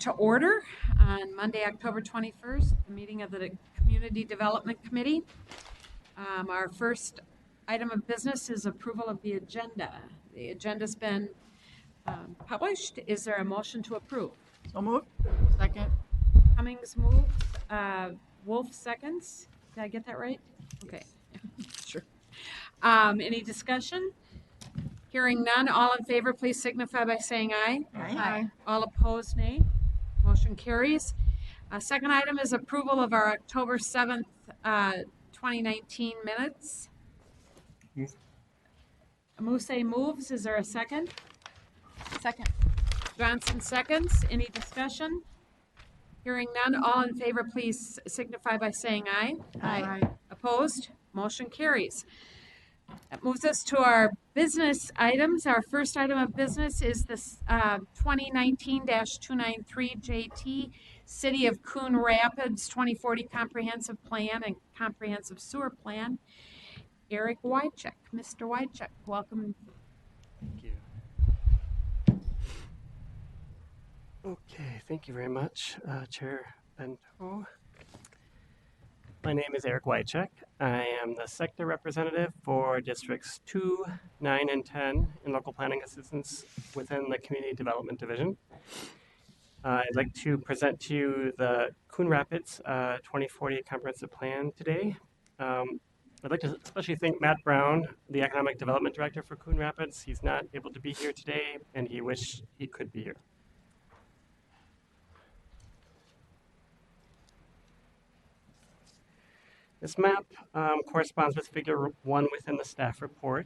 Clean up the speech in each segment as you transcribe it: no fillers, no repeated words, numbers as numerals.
To order on Monday, October 21st, the meeting of the Community Development Committee. Our first item of business is approval of the agenda. The agenda's been published. Is there a motion to approve? So moved. Second. Cummings moves. Wolf seconds. Did I get that right? Okay. Sure. Any discussion? Hearing none, all in favor, please signify by saying aye. Aye. All opposed, nay. Motion carries. Second item is approval of our October 7th, 2019 minutes. Muse moves. Is there a second? Second. Johnson seconds. Any discussion? Hearing none, all in favor, please signify by saying aye. Aye. Opposed? Motion carries. That moves us to our business items. Our first item of business is this 2019-293 JT City of Coon Rapids 2040 Comprehensive Plan and Comprehensive Sewer Plan. Eric Wychek. Mr. Wychek, welcome. Thank you. Okay, thank you very much, Chair Bento. My name is Eric Wychek. I am the sector representative for Districts 2, 9, and 10 in local planning assistance within the Community Development Division. I'd like to present to you the Coon Rapids 2040 Comprehensive Plan today. I'd like to especially thank Matt Brown, the Economic Development Director for Coon Rapids. He's not able to be here today, and he wished he could be here. This map corresponds with Figure 1 within the staff report.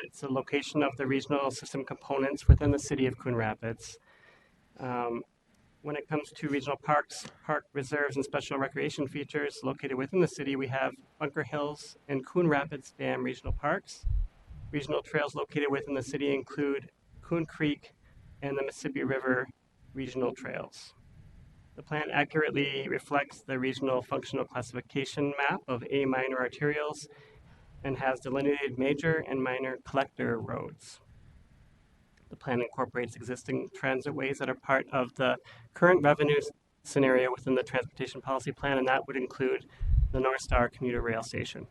It's a location of the regional system components within the city of Coon Rapids. When it comes to regional parks, park reserves, and special recreation features located within the city, we have Bunker Hills and Coon Rapids Dam Regional Parks. Regional trails located within the city include Coon Creek and the Mississippi River Regional Trails. The plan accurately reflects the regional functional classification map of A minor arterials and has delineated major and minor collector roads. The plan incorporates existing transit ways that are part of the current revenue scenario within the transportation policy plan, and that would include the North Star commuter rail station.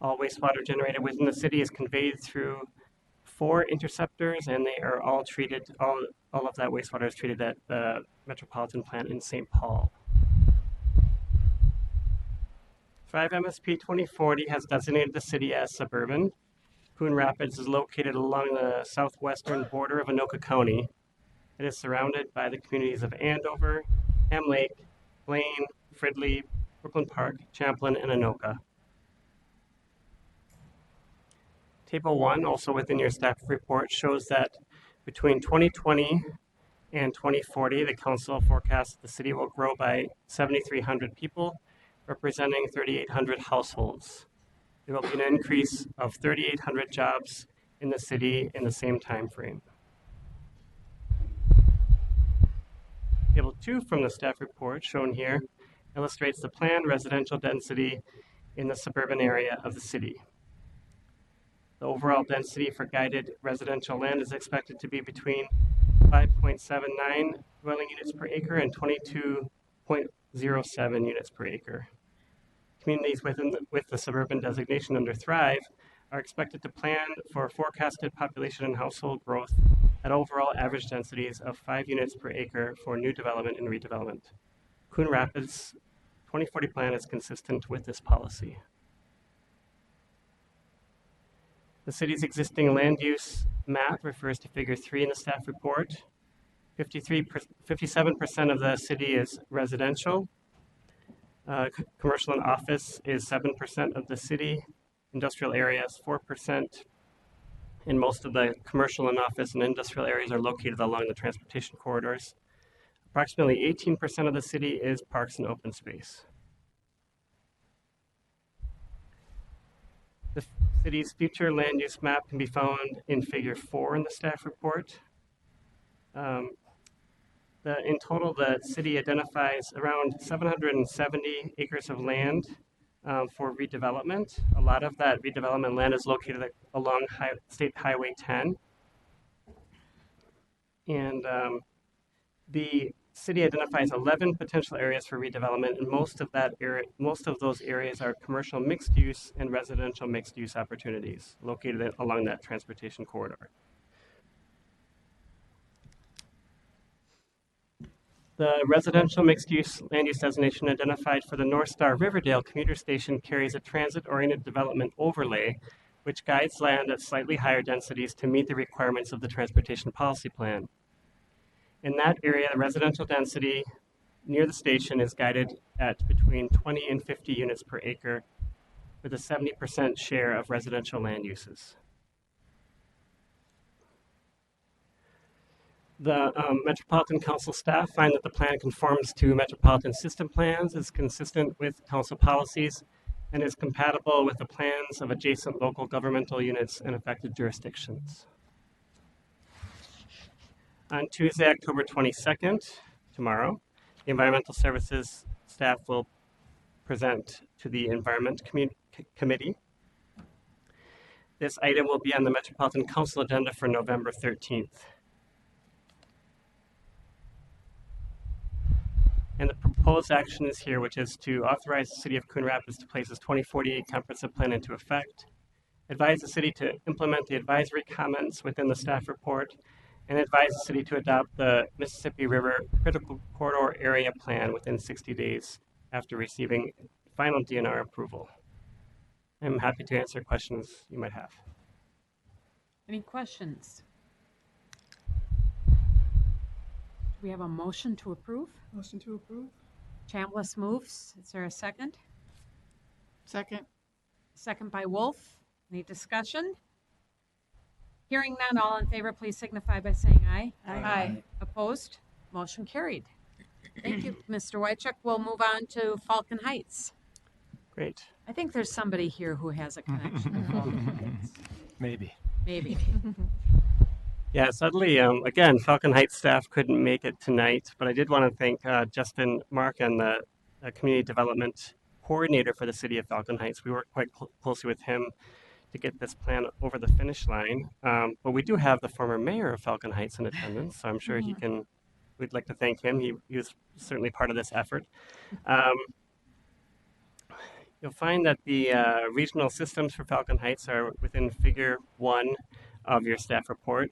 All wastewater generated within the city is conveyed through 4 interceptors, and they are all treated, all of that wastewater is treated at the Metropolitan plant in St. Paul. 5 MSP 2040 has designated the city as suburban. Coon Rapids is located along the southwestern border of Anoka County. It is surrounded by the communities of Andover, Ham Lake, Blaine, Fridley, Brooklyn Park, Champlin, and Anoka. Table 1, also within your staff report, shows that between 2020 and 2040, the council forecasts the city will grow by 7,300 people, representing 3,800 households. There will be an increase of 3,800 jobs in the city in the same time frame. Table 2 from the staff report, shown here, illustrates the planned residential density in the suburban area of the city. The overall density for guided residential land is expected to be between 5.79 dwelling units per acre and 22.07 units per acre. Communities with the suburban designation under Thrive are expected to plan for forecasted population and household growth at overall average densities of 5 units per acre for new development and redevelopment. Coon Rapids 2040 plan is consistent with this policy. The city's existing land use map refers to Figure 3 in the staff report. 57% of the city is residential. Commercial and office is 7% of the city. Industrial areas, 4%. And most of the commercial and office and industrial areas are located along the transportation corridors. Approximately 18% of the city is parks and open space. The city's future land use map can be found in Figure 4 in the staff report. In total, the city identifies around 770 acres of land for redevelopment. A lot of that redevelopment land is located along State Highway 10. And The city identifies 11 potential areas for redevelopment, and most of those areas are commercial mixed use and residential mixed use opportunities located along that transportation corridor. The residential mixed-use land use designation identified for the North Star Riverdale commuter station carries a transit-oriented development overlay, which guides land at slightly higher densities to meet the requirements of the transportation policy plan. In that area, the residential density near the station is guided at between 20 and 50 units per acre, with a 70% share of residential land uses. The Metropolitan Council staff find that the plan conforms to Metropolitan system plans, is consistent with council policies, and is compatible with the plans of adjacent local governmental units and affected jurisdictions. On Tuesday, October 22nd, tomorrow, the Environmental Services staff will present to the Environment Committee. This item will be on the Metropolitan Council agenda for November 13th. And the proposed action is here, which is to authorize the City of Coon Rapids to place its 2048 comprehensive plan into effect, advise the city to implement the advisory comments within the staff report, and advise the city to adopt the Mississippi River Critical Corridor Area Plan within 60 days after receiving final DNR approval. I'm happy to answer questions you might have. Any questions? Do we have a motion to approve? Motion to approve? Chambliss moves. Is there a second? Second. Second by Wolf. Any discussion? Hearing none, all in favor, please signify by saying aye. Aye. Opposed? Motion carried. Thank you, Mr. Wychuk. We'll move on to Falcon Heights. Great. I think there's somebody here who has a connection to Falcon Heights. Maybe. Maybe. Yeah, sadly, again, Falcon Heights staff couldn't make it tonight, but I did want to thank Justin Mark and the community development coordinator for the city of Falcon Heights. We worked quite closely with him to get this plan over the finish line. But we do have the former mayor of Falcon Heights in attendance, so I'm sure we'd like to thank him. He was certainly part of this effort. You'll find that the regional systems for Falcon Heights are within Figure 1 of your staff report.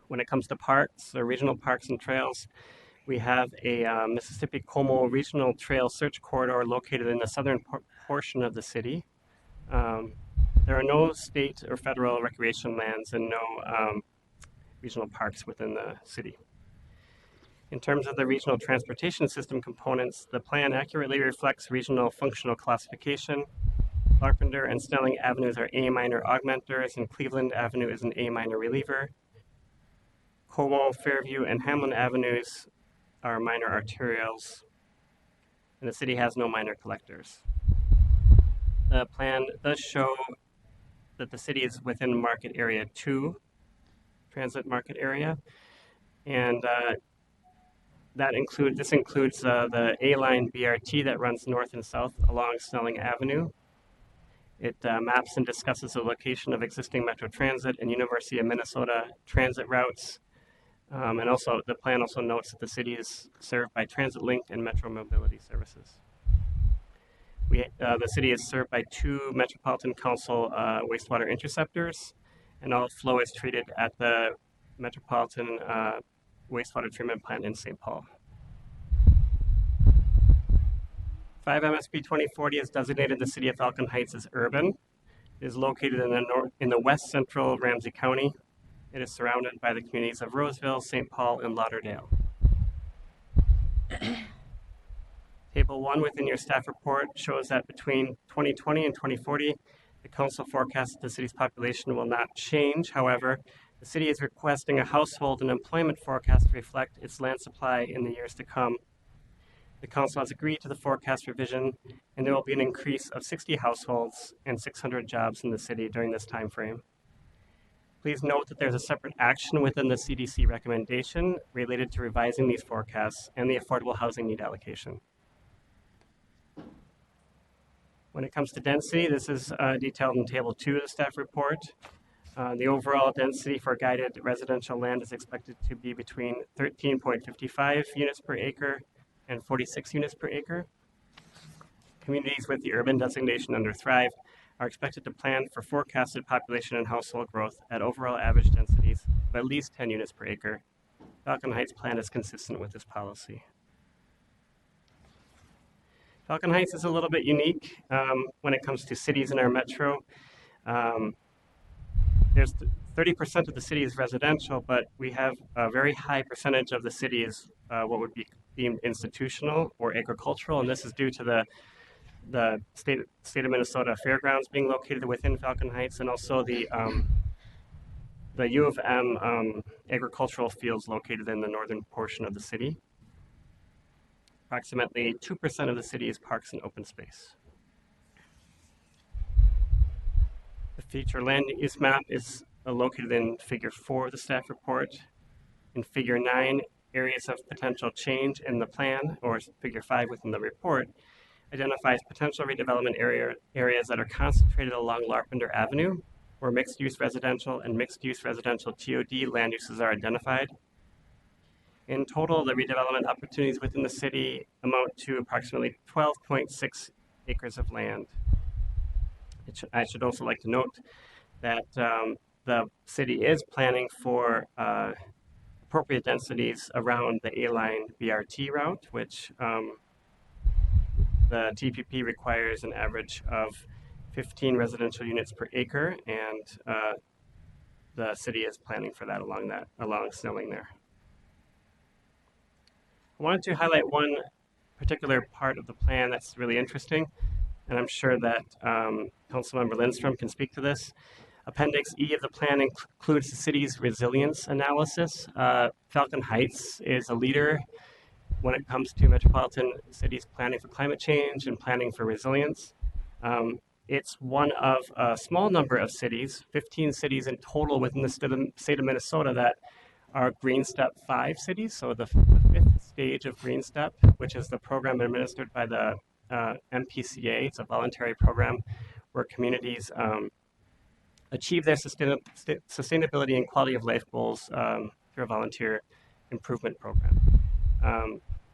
When it comes to parks, or regional parks and trails, we have a Mississippi Como Regional Trail Search Corridor located in the southern portion of the city. There are no state or federal recreation lands and no regional parks within the city. In terms of the regional transportation system components, the plan accurately reflects regional functional classification. Larpenteur and Snelling Avenues are A minor augmenters, and Cleveland Avenue is an A minor reliever. Como, Fairview, and Hamlin Avenues are minor arterials, and the city has no minor collectors. The plan does show that the city is within Market Area 2, Transit Market Area, and this includes the A-Line BRT that runs north and south along Snelling Avenue. It maps and discusses the location of existing Metro Transit and University of Minnesota transit routes. And also, the plan also notes that the city is served by Transit Link and Metro Mobility Services. The city is served by 2 Metropolitan Council wastewater interceptors, and all flow is treated at the Metropolitan wastewater treatment plant in St. Paul. 5 MSP 2040 has designated the city of Falcon Heights as urban. It is located in the west central Ramsey County. It is surrounded by the communities of Roseville, St. Paul, and Lauderdale. Table 1 within your staff report shows that between 2020 and 2040, the council forecasts that the city's population will not change. However, the city is requesting a household and employment forecast to reflect its land supply in the years to come. The council has agreed to the forecast revision, and there will be an increase of 60 households and 600 jobs in the city during this time frame. Please note that there's a separate action within the CDC recommendation related to revising these forecasts and the affordable housing need allocation. When it comes to density, this is detailed in Table 2 of the staff report. The overall density for guided residential land is expected to be between 13.55 units per acre and 46 units per acre. Communities with the urban designation under Thrive are expected to plan for forecasted population and household growth at overall average densities of at least 10 units per acre. Falcon Heights plan is consistent with this policy. Falcon Heights is a little bit unique when it comes to cities in our metro. There's 30% of the city is residential, but we have a very high percentage of the city is what would be deemed institutional or agricultural, and this is due to the state of Minnesota fairgrounds being located within Falcon Heights, and also the U of M agricultural fields located in the northern portion of the city. Approximately 2% of the city is parks and open space. The future land use map is located in Figure 4 of the staff report. In Figure 9, areas of potential change in the plan, or Figure 5 within the report, identifies potential redevelopment areas that are concentrated along Larpenter Avenue, where mixed-use residential and mixed-use residential TOD land uses are identified. In total, the redevelopment opportunities within the city amount to approximately 12.6 acres of land. I should also like to note that the city is planning for appropriate densities around the A-line BRT route, which the TPP requires an average of 15 residential units per acre, and the city is planning for that along Snelling there. I wanted to highlight one particular part of the plan that's really interesting, and I'm sure that Councilmember Lindstrom can speak to this. Appendix E of the plan includes the city's resilience analysis. Falcon Heights is a leader when it comes to metropolitan cities planning for climate change and planning for resilience. It's one of a small number of cities, 15 cities in total within the state of Minnesota, that are Green Step 5 cities, so the fifth stage of Green Step, which is the program administered by the MPCA. It's a voluntary program where communities achieve their sustainability and quality of life goals through a volunteer improvement program.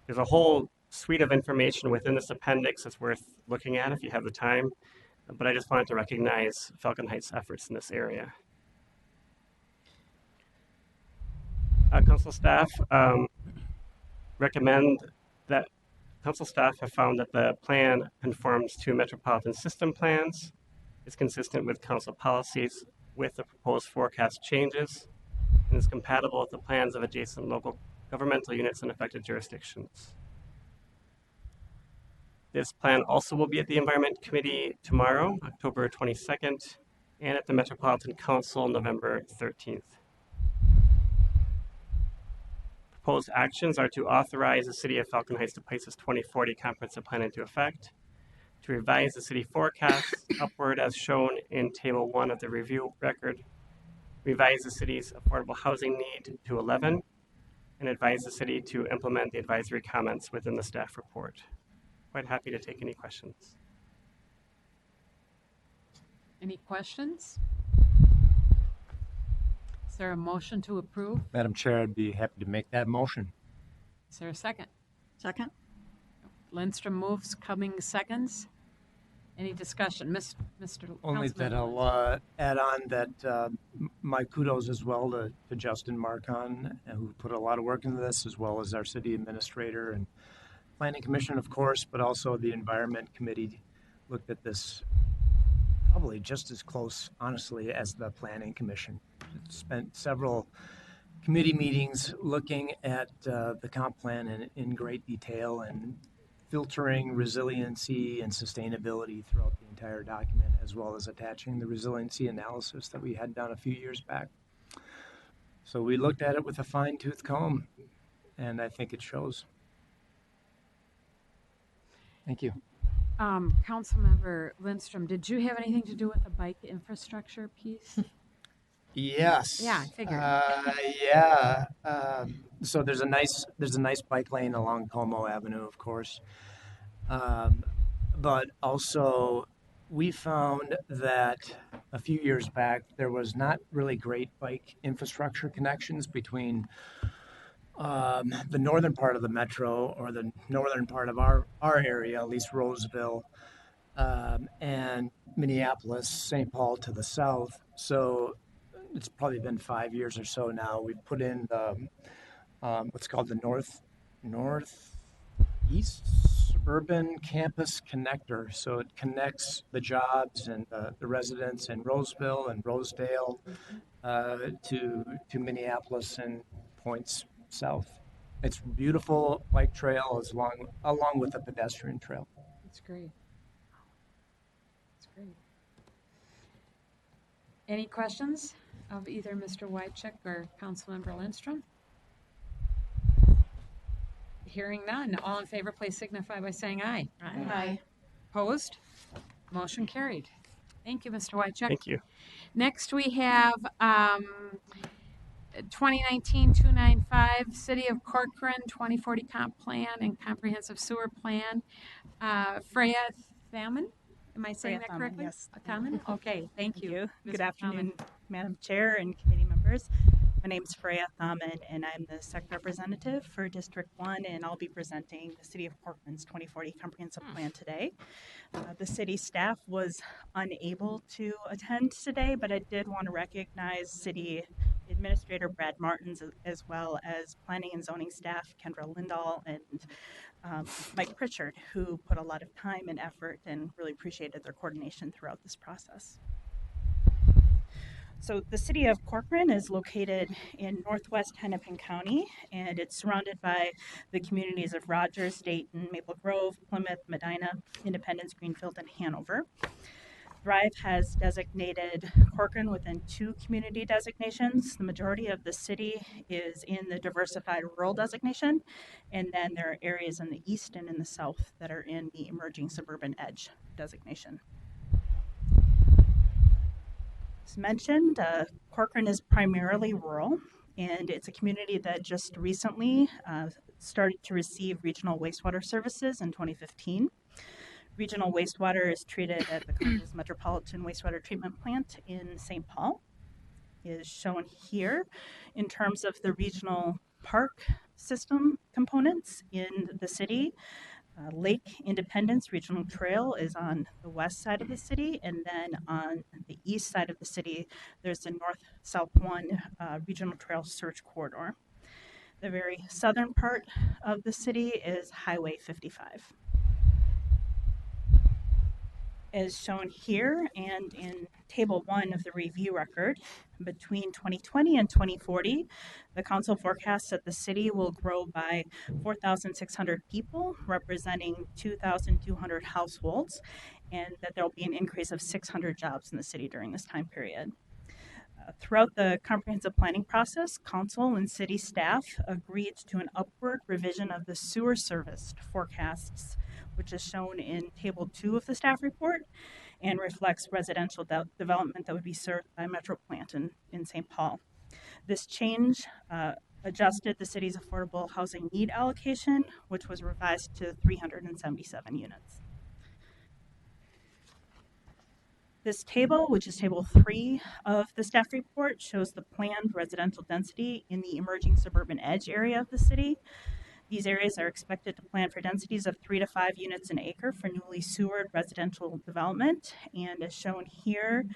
There's a whole suite of information within this appendix that's worth looking at if you have the time, but I just wanted to recognize Falcon Heights' efforts in this area. Council staff Council staff have found that the plan conforms to metropolitan system plans, is consistent with council policies with the proposed forecast changes, and is compatible with the plans of adjacent local governmental units in affected jurisdictions. This plan also will be at the Environment Committee tomorrow, October 22nd, and at the Metropolitan Council, November 13th. Proposed actions are to authorize the City of Falcon Heights to place its 2040 comprehensive plan into effect, to revise the city forecast upward as shown in Table 1 of the review record, revise the city's affordable housing need to 11, and advise the city to implement the advisory comments within the staff report. Quite happy to take any questions. Any questions? Is there a motion to approve? Madam Chair, I'd be happy to make that motion. Is there a second? Second? Lindstrom moves, Cummings seconds. Any discussion? Mr. Only that Councilman I'll add on that my kudos as well to Justin Marcon, who put a lot of work into this, as well as our city administrator and planning commission, of course, but also the environment committee looked at this probably just as close, honestly, as the planning commission. Spent several committee meetings looking at the comp plan in great detail and filtering resiliency and sustainability throughout the entire document, as well as attaching the resiliency analysis that we had done a few years back. So we looked at it with a fine-tooth comb, and I think it shows. Thank you. Councilmember Lindstrom, did you have anything to do with the bike infrastructure piece? Yes. Yeah, I figured. Yeah. So there's a nice bike lane along Como Avenue, of course, but also we found that a few years back, there was not really great bike infrastructure connections between the northern part of the metro or the northern part of our area, at least Roseville, and Minneapolis, St. Paul to the south. So it's probably been 5 years or so now. We've put in the what's called the northeast suburban campus connector. So it connects the jobs and the residents in Roseville and Rosedale to Minneapolis and points south. It's beautiful bike trail as along with the pedestrian trail. That's great. That's great. Any questions of either Mr. Wycheck or Councilmember Lindstrom? Hearing none. All in favor, please signify by saying aye. Aye. Opposed? Motion carried. Thank you, Mr. Wycheck. Thank you. Next, we have 2019-295 City of Corcoran 2040 Comp Plan and Comprehensive Sewer Plan. Freya Thaman, am I saying Freya that Thaman, correctly? yes. Thaman? Okay, thank you. Good Ms. afternoon, Thaman. Madam Chair and committee members. My name is Freya Thaman, and I'm the SEC representative for District 1, and I'll be presenting the City of Corcoran's 2040 Comprehensive Plan today. The city staff was unable to attend today, but I did want to recognize City Administrator Brad Martins, as well as Planning and Zoning staff Kendra Lindahl and Mike Pritchard, who put a lot of time and effort and really appreciated their coordination throughout this process. So the city of Corcoran is located in northwest Hennepin County, and it's surrounded by the communities of Rogers, Dayton, Maple Grove, Plymouth, Medina, Independence, Greenfield, and Hanover. Thrive has designated Corcoran within 2 community designations. The majority of the city is in the diversified rural designation, and then there are areas in the east and in the south that are in the emerging suburban edge designation. As mentioned, Corcoran is primarily rural, and it's a community that just recently started to receive regional wastewater services in 2015. Regional wastewater is treated at the council's Metropolitan wastewater treatment plant in St. Paul. It is shown here in terms of the regional park system components in the city. Lake Independence Regional Trail is on the west side of the city, and then on the east side of the city, there's the North-South 1 Regional Trail Search Corridor. The very southern part of the city is Highway 55. As shown here and in Table 1 of the review record, between 2020 and 2040, the council forecasts that the city will grow by 4,600 people, representing 2,200 households, and that there will be an increase of 600 jobs in the city during this time period. Throughout the comprehensive planning process, council and city staff agreed to an upward revision of the sewer service forecasts, which is shown in Table 2 of the staff report and reflects residential development that would be served by Metropolitan in St. Paul. This change adjusted the city's affordable housing need allocation, which was revised to 377 units. This table, which is Table 3 of the staff report, shows the planned residential density in the emerging suburban edge area of the city. These areas are expected to plan for densities of 3 to 5 units an acre for newly sewered residential development. And as shown here,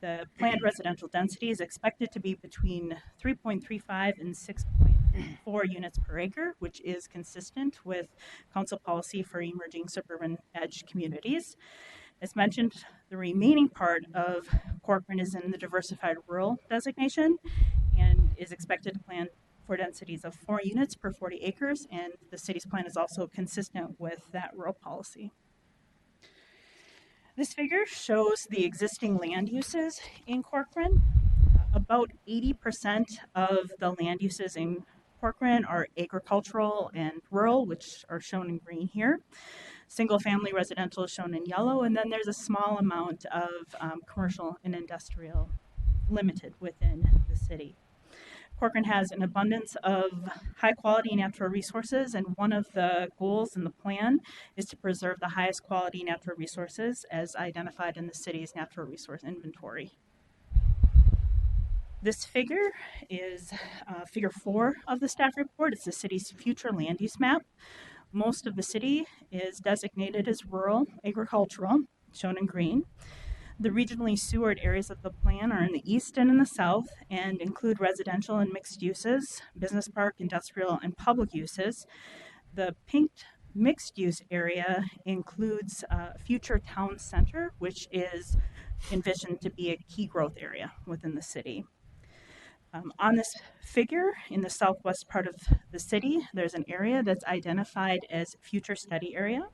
the planned residential density is expected to be between 3.35 and 6.4 units per acre, which is consistent with council policy for emerging suburban edge communities. As mentioned, the remaining part of Corcoran is in the diversified rural designation and is expected to plan for densities of 4 units per 40 acres, and the city's plan is also consistent with that rural policy. This figure shows the existing land uses in Corcoran. About 80% of the land uses in Corcoran are agricultural and rural, which are shown in green here. Single-family residential is shown in yellow, and then there's a small amount of commercial and industrial limited within the city. Corcoran has an abundance of high-quality natural resources, and one of the goals in the plan is to preserve the highest quality natural resources as identified in the city's natural resource inventory. This figure is figure 4 of the staff report. It's the city's future land use map. Most of the city is designated as rural agricultural, shown in green. The regionally sewered areas of the plan are in the east and in the south and include residential and mixed uses, business park, industrial, and public uses. The pink mixed use area includes future town center, which is envisioned to be a key growth area within the city. On this figure, in the southwest part of the city, there's an area that's identified as future study area.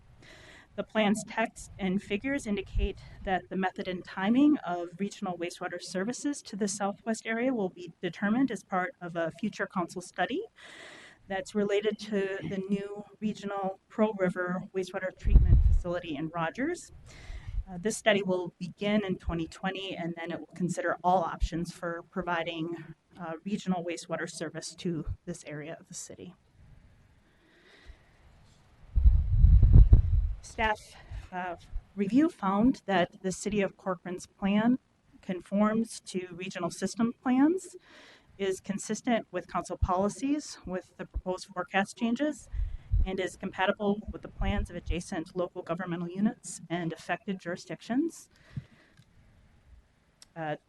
The plan's text and figures indicate that the method and timing of regional wastewater services to the southwest area will be determined as part of a future council study that's related to the new regional Pearl River wastewater treatment facility in Rogers. This study will begin in 2020, and then it will consider all options for providing regional wastewater service to this area of the city. Staff review found that the City of Corcoran's plan conforms to regional system plans, is consistent with council policies with the proposed forecast changes, and is compatible with the plans of adjacent local governmental units and affected jurisdictions.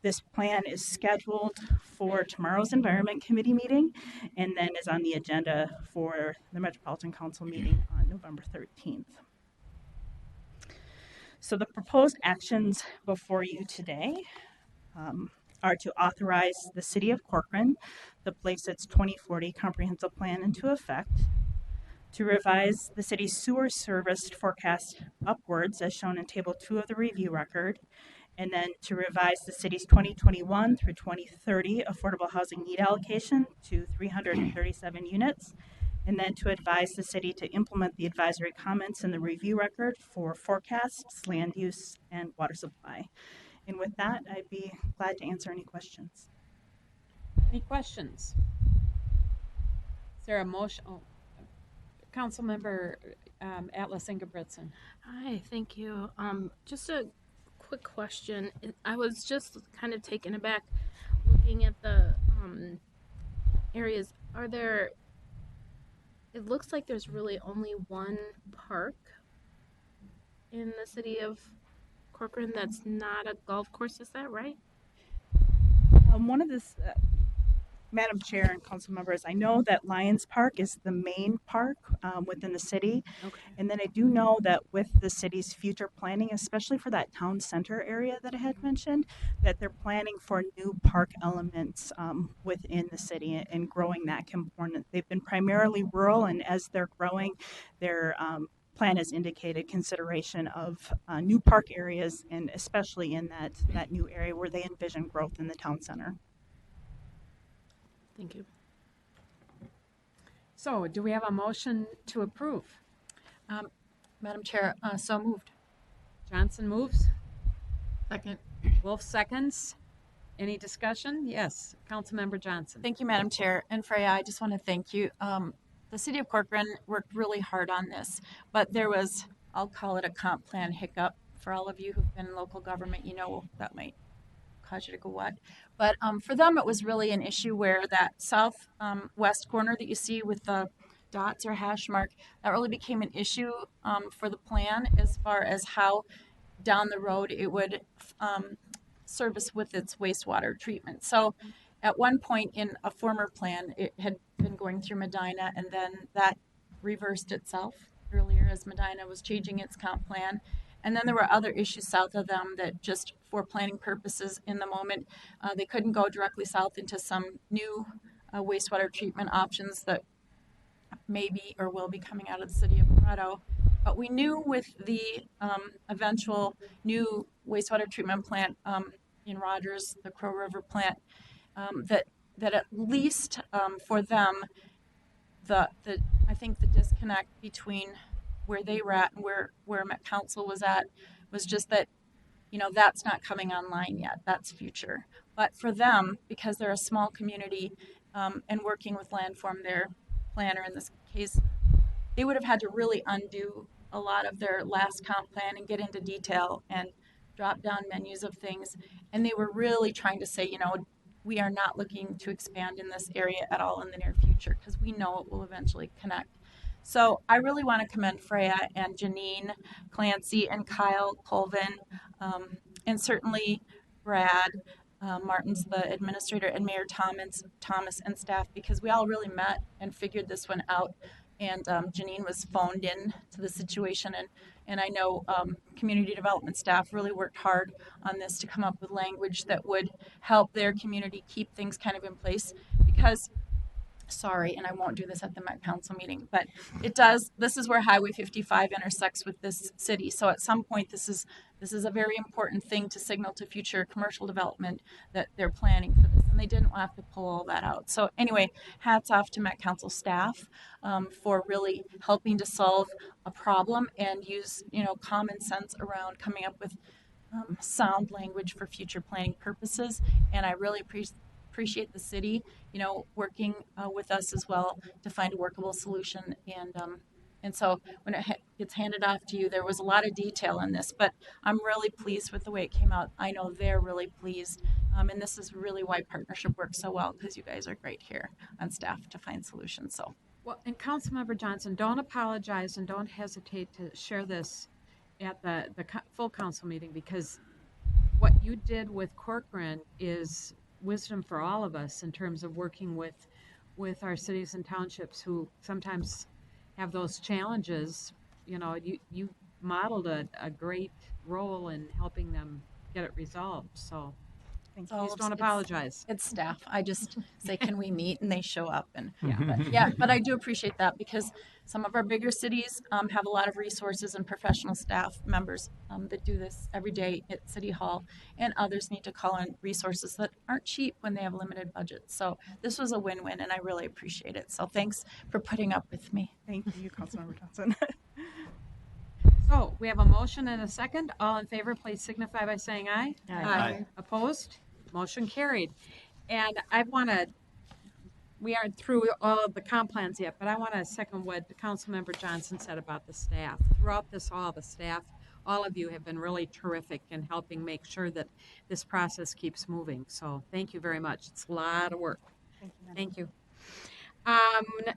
This plan is scheduled for tomorrow's Environment Committee meeting and then is on the agenda for the Metropolitan Council meeting on November 13th. So the proposed actions before you today are to authorize the City of Corcoran to place its 2040 comprehensive plan into effect, to revise the city's sewer service forecast upwards as shown in Table 2 of the review record, and then to revise the city's 2021 through 2030 affordable housing need allocation to 337 units, and then to advise the city to implement the advisory comments in the review record for forecasts, land use, and water supply. And with that, I'd be glad to answer any questions. Any questions? Is there a motion? Oh, Councilmember Atlas Ingebrigtsen. Hi, thank you. Just a quick question. I was just kind of taken aback looking at the areas. Are there, it looks like there's really only one park in the city of Corcoran that's not a golf course, is that right? One of the Madam Chair and council members, I know that Lions Park is the main park within the city. Okay. And then I do know that with the city's future planning, especially for that town center area that I had mentioned, that they're planning for new park elements within the city and growing that component. They've been primarily rural, and as they're growing, their plan has indicated consideration of new park areas, and especially in that new area where they envision growth in the town center. Thank you. So do we have a motion to approve? Madam Chair, so moved. Johnson moves. Second. Wolf seconds. Any discussion? Yes, Councilmember Johnson. Thank you, Madam Chair. And Freya, I just want to thank you. The City of Corcoran worked really hard on this, but there was, I'll call it a comp plan hiccup. For all of you who've been in local government, you know that might cause you to go what. But for them, it was really an issue where that south west corner that you see with the dots or hash mark, that really became an issue for the plan as far as how down the road it would service with its wastewater treatment. So at one point in a former plan, it had been going through Medina, and then that reversed itself earlier as Medina was changing its comp plan. And then there were other issues south of them that just for planning purposes in the moment, they couldn't go directly south into some new wastewater treatment options that maybe or will be coming out of the city of Colorado. But we knew with the eventual new wastewater treatment plant in Rogers, the Crow River plant, that at least for them, I think the disconnect between where they were at and where Met Council was at was just that, that's not coming online yet. That's future. But for them, because they're a small community and working with Landform, their planner in this case, they would have had to really undo a lot of their last comp plan and get into detail and drop down menus of things. And they were really trying to say, we are not looking to expand in this area at all in the near future because we know it will eventually connect. So I really want to commend Freya and Janine Clancy and Kyle Colvin, and certainly Brad. Martin's the administrator, and Mayor Thomas and staff, because we all really met and figured this one out. And Janine was phoned in to the situation, and I know community development staff really worked hard on this to come up with language that would help their community keep things kind of in place. Because, sorry, and I won't do this at the Met Council meeting, but this is where Highway 55 intersects with this city. So at some point, this is a very important thing to signal to future commercial development that they're planning for this, and they didn't have to pull all that out. So anyway, hats off to Met Council staff for really helping to solve a problem and use, common sense around coming up with sound language for future planning purposes. And I really appreciate the city, working with us as well to find a workable solution. And so when it gets handed off to you, there was a lot of detail in this, but I'm really pleased with the way it came out. I know they're really pleased. And this is really why partnership works so well, because you guys are great here on staff to find solutions. So. Well, and Councilmember Johnson, don't apologize and don't hesitate to share this at the full council meeting, because what you did with Corcoran is wisdom for all of us in terms of working with our cities and townships who sometimes have those challenges. You modeled a great role in helping them get it resolved. So please don't apologize. It's staff. I just say, can we meet? And they show up. And Yeah. but I do appreciate that, because some of our bigger cities have a lot of resources and professional staff members that do this every day at City Hall, and others need to call on resources that aren't cheap when they have limited budgets. So this was a win-win, and I really appreciate it. So thanks for putting up with me. Thank you, Councilmember Johnson. So we have a motion and a second. All in favor, please signify by saying aye. Aye. Opposed? Motion carried. And we aren't through all of the comp plans yet, but I want to second what Councilmember Johnson said about the staff. Throughout this, all the staff, all of you have been really terrific in helping make sure that this process keeps moving. So thank you very much. It's a lot of work. Thank you.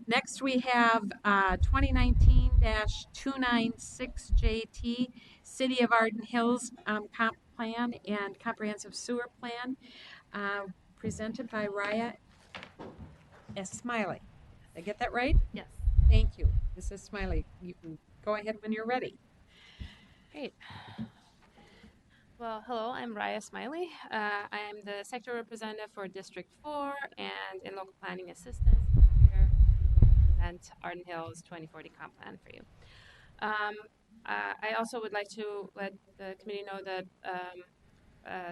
Next we have 2019-296 JT City of Arden Hills comp plan and comprehensive sewer plan, presented by Raya S. Smiley. Did I get that right? Yes. Thank you, Mrs. Smiley. You can go ahead when you're ready. Great. Well, hello, I'm Raya Smiley. I am the sector representative for District 4 and in local planning assistance. I'm here to present Arden Hills 2040 comp plan for you. I also would like to let the committee know that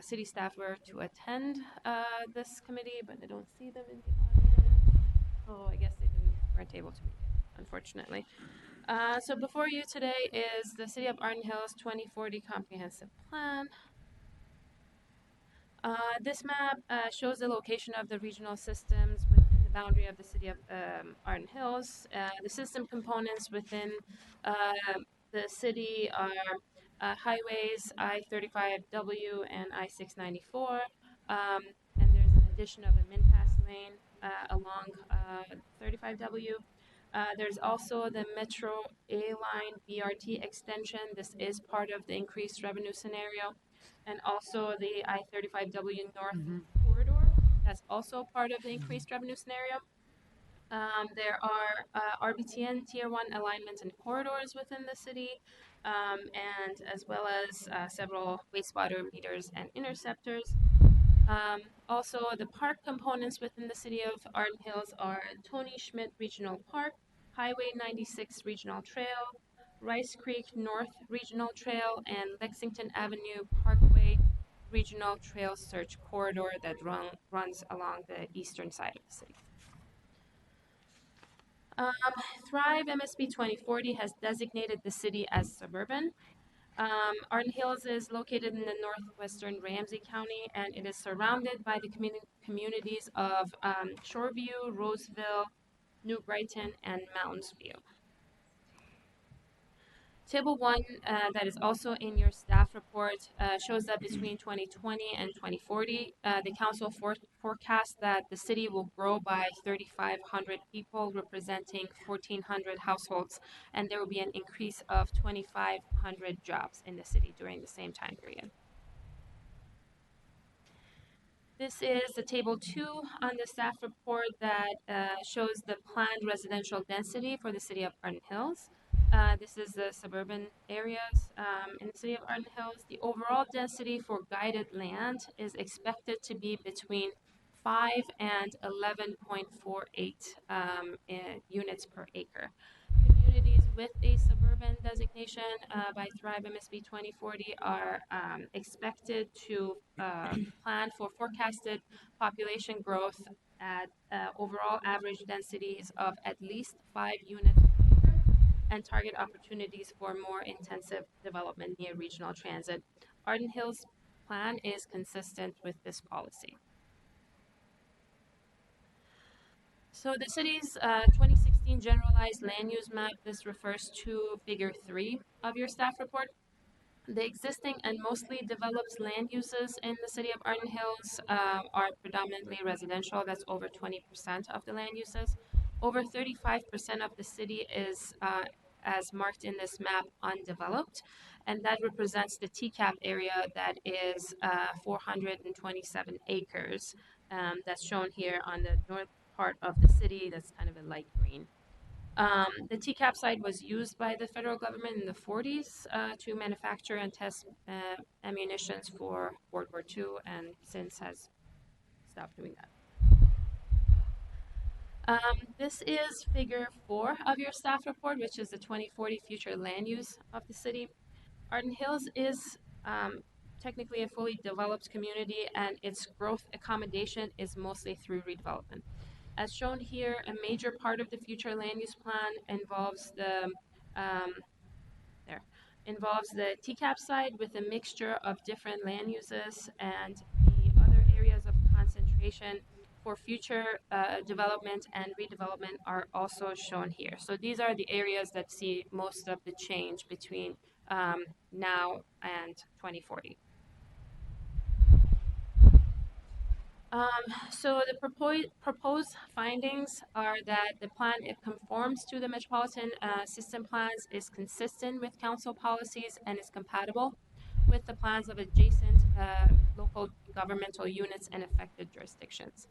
city staff were to attend this committee, but I don't see them in the audience. So I guess they weren't able to make it, unfortunately. So before you today is the City of Arden Hills 2040 Comprehensive Plan. This map shows the location of the regional systems within the boundary of the City of Arden Hills. The system components within the city are highways I-35W and I-694, and there's an addition of a min-pass lane along 35W. There's also the Metro A-Line BRT extension. This is part of the increased revenue scenario. And also the I-35W North corridor. That's also part of the increased revenue scenario. There are RBTN Tier 1 alignments and corridors within the city, and as well as several wastewater meters and interceptors. Also, the park components within the City of Arden Hills are Tony Schmidt Regional Park, Highway 96 Regional Trail, Rice Creek North Regional Trail, and Lexington Avenue Parkway Regional Trail Search Corridor that runs along the eastern side of the city. Thrive MSP 2040 has designated the city as suburban. Arden Hills is located in the northwestern Ramsey County, and it is surrounded by the communities of Shoreview, Roseville, New Brighton, and Mountains View. Table 1, that is also in your staff report, shows that between 2020 and 2040, the council forecasts that the city will grow by 3,500 people, representing 1,400 households, and there will be an increase of 2,500 jobs in the city during the same time period. This is the table 2 on the staff report that shows the planned residential density for the city of Arden Hills. This is the suburban areas in the city of Arden Hills. The overall density for guided land is expected to be between 5 and 11.48 units per acre. Communities with a suburban designation by Thrive MSB 2040 are expected to plan for forecasted population growth at overall average densities of at least 5 units per acre and target opportunities for more intensive development near regional transit. Arden Hills plan is consistent with this policy. So the city's 2016 generalized land use map, this refers to figure 3 of your staff report. The existing and mostly developed land uses in the city of Arden Hills are predominantly residential. That's over 20% of the land uses. Over 35% of the city is, as marked in this map, undeveloped, and that represents the TCAP area that is 427 acres. That's shown here on the north part of the city. That's kind of a light green. The TCAP site was used by the federal government in the 40s to manufacture and test ammunitions for World War II, and since has stopped doing that. This is figure 4 of your staff report, which is the 2040 future land use of the city. Arden Hills is technically a fully developed community, and its growth accommodation is mostly through redevelopment. As shown here, a major part of the future land use plan involves the TCAP site with a mixture of different land uses, and the other areas of concentration for future development and redevelopment are also shown here. So these are the areas that see most of the change between now and 2040. So the proposed findings are that the plan, it conforms to the Metropolitan system plans, is consistent with council policies, and is compatible with the plans of adjacent local governmental units and affected jurisdictions.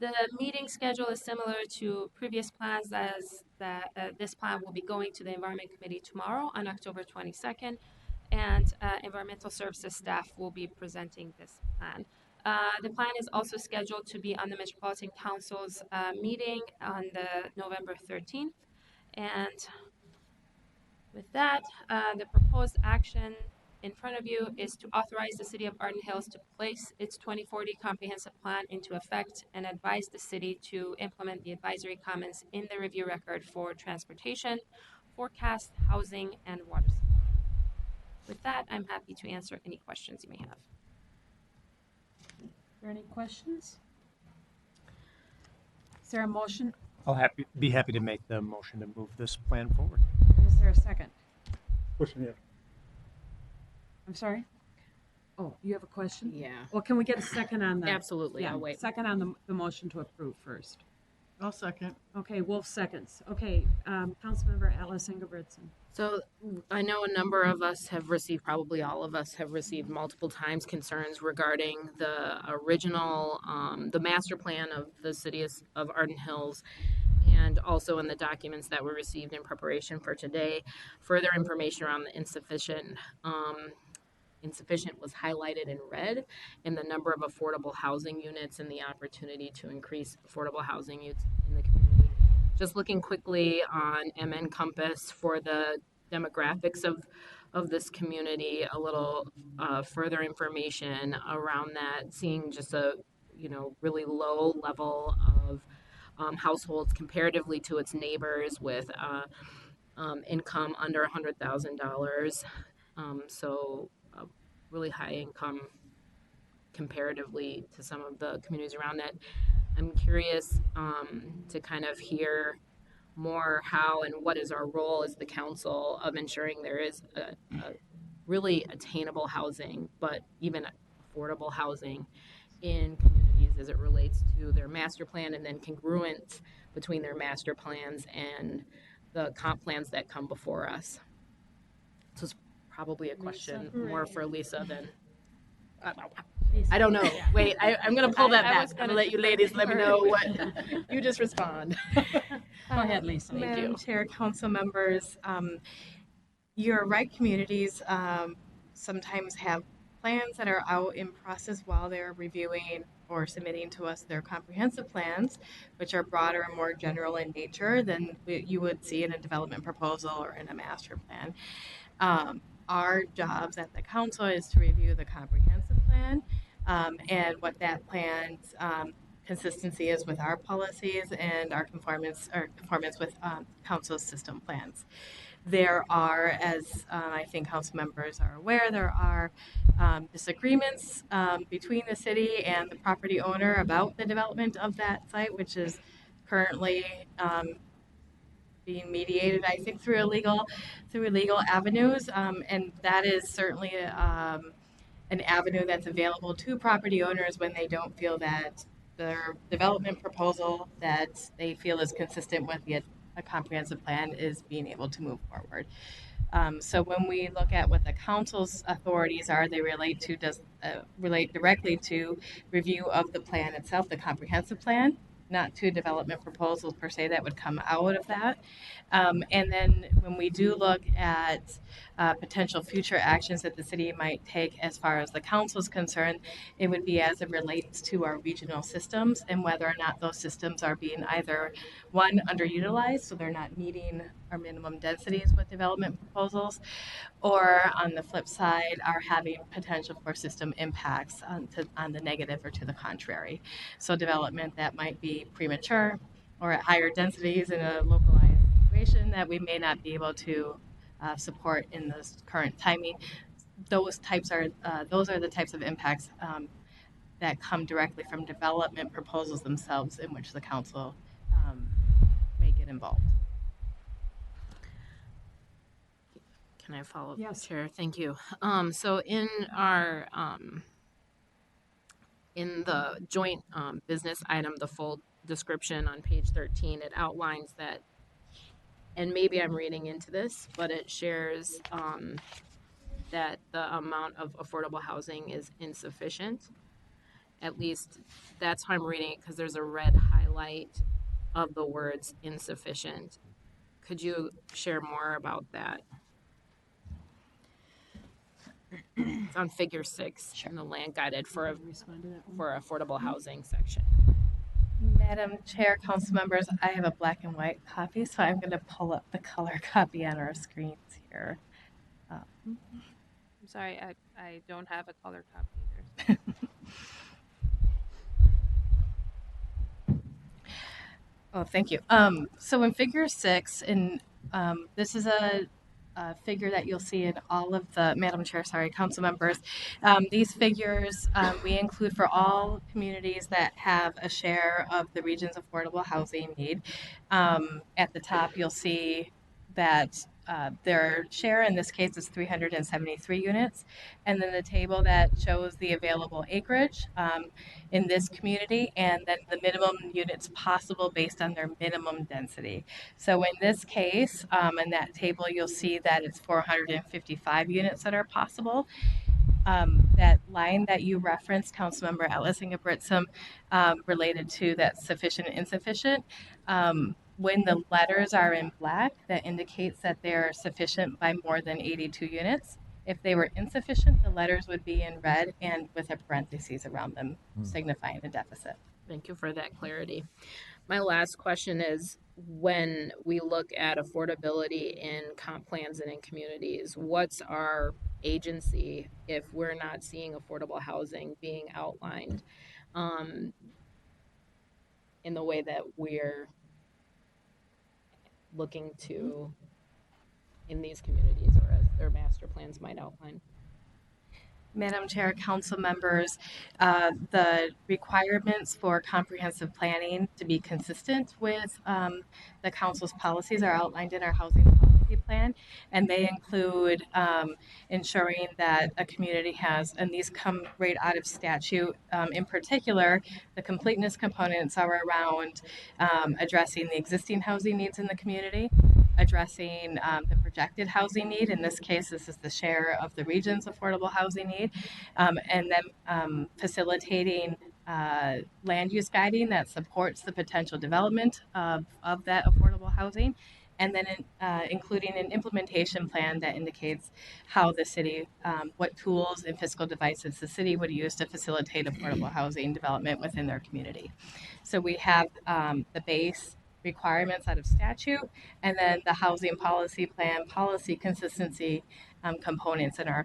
The meeting schedule is similar to previous plans, as that this plan will be going to the Environment Committee tomorrow on October 22nd, and Environmental Services staff will be presenting this plan. The plan is also scheduled to be on the Metropolitan Council's meeting on the November 13th. And with that, the proposed action in front of you is to authorize the City of Arden Hills to place its 2040 comprehensive plan into effect and advise the city to implement the advisory comments in the review record for transportation, forecast, housing, and water supply. With that, I'm happy to answer any questions you may have. Are there any questions? Is there a motion? I'll be happy to make the motion to move this plan forward. Is there a second? Question, yeah. I'm sorry? Oh, you have a question? Yeah, Well, can we get a second on that? absolutely. Yeah, I'll wait. second on the motion to approve first. I'll second. Okay, Wolf seconds. Okay, Councilmember Alice Ingebrigtsen. So I know a number of us have received, probably all of us have received multiple times concerns regarding the original, the master plan of the city of Arden Hills, and also in the documents that were received in preparation for today, further information around the insufficient was highlighted in red in the number of affordable housing units and the opportunity to increase affordable housing units in the community. Just looking quickly on MN Compass for the demographics of this community, a little further information around that, seeing just a really low level of households comparatively to its neighbors, with income under $100,000. So really high income comparatively to some of the communities around it. I'm curious to kind of hear more how and what is our role as the council of ensuring there is a really attainable housing, but even affordable housing in communities as it relates to their master plan, and then congruent between their master plans and the comp plans that come before us. So it's probably a question more for Lisa than I don't know. Wait, I'm going to pull that I back. was I'm gonna going to let you defer ladies to let me her. know what you just respond. Go ahead, Lisa. Thank Madam you. Chair, council members, you're right, communities sometimes have plans that are out in process while they're reviewing or submitting to us their comprehensive plans, which are broader and more general in nature than you would see in a development proposal or in a master plan. Our jobs at the council is to review the comprehensive plan and what that plan's consistency is with our policies and our conformance with council's system plans. There are, as I think council members are aware, there are disagreements between the city and the property owner about the development of that site, which is currently being mediated, I think, through illegal avenues, and that is certainly an avenue that's available to property owners when they don't feel that their development proposal that they feel is consistent with a comprehensive plan is being able to move forward. So when we look at what the council's authorities are, they relate directly to review of the plan itself, the comprehensive plan, not to development proposals per se that would come out of that. And then when we do look at potential future actions that the city might take as far as the council is concerned, it would be as it relates to our regional systems and whether or not those systems are being either, one, underutilized, so they're not meeting our minimum densities with development proposals, or on the flip side, are having potential for system impacts on the negative or to the contrary. So development that might be premature or at higher densities in a localized situation that we may not be able to support in this current timing. Those are the types of impacts that come directly from development proposals themselves in which the council may get involved. Can I follow up, Yes. Chair? Thank you. So in our in the joint business item, the full description on page 13, it outlines that, and maybe I'm reading into this, but it shares that the amount of affordable housing is insufficient. At least that's how I'm reading it, because there's a red highlight of the words insufficient. Could you share more about that? It's on figure 6 in the land guided for affordable housing section. Madam Chair, council members, I have a black and white copy, so I'm going to pull up the color copy on our screens here. I'm sorry, I don't have a color copy either. Oh, thank you. So in figure 6, and this is a figure that you'll see in all of the, Madam Chair, sorry, council members. These figures we include for all communities that have a share of the region's affordable housing need. At the top, you'll see that their share in this case is 373 units. And then the table that shows the available acreage in this community, and then the minimum units possible based on their minimum density. So in this case, in that table, you'll see that it's 455 units that are possible. That line that you referenced, Councilmember Atlassinger Britsum, related to that sufficient and insufficient. When the letters are in black, that indicates that they're sufficient by more than 82 units. If they were insufficient, the letters would be in red and with a parentheses around them, signifying a deficit. Thank you for that clarity. My last question is, when we look at affordability in comp plans and in communities, what's our agency if we're not seeing affordable housing being outlined in the way that we're looking to in these communities or as their master plans might outline. Madam Chair, council members, the requirements for comprehensive planning to be consistent with the council's policies are outlined in our housing policy plan, and they include ensuring that a community has, and these come right out of statute. In particular, the completeness components are around addressing the existing housing needs in the community, addressing the projected housing need. In this case, this is the share of the region's affordable housing need, and then facilitating land use guiding that supports the potential development of that affordable housing, and then including an implementation plan that indicates how the city, what tools and fiscal devices the city would use to facilitate affordable housing development within their community. So we have the base requirements out of statute, and then the housing policy plan, policy consistency components in our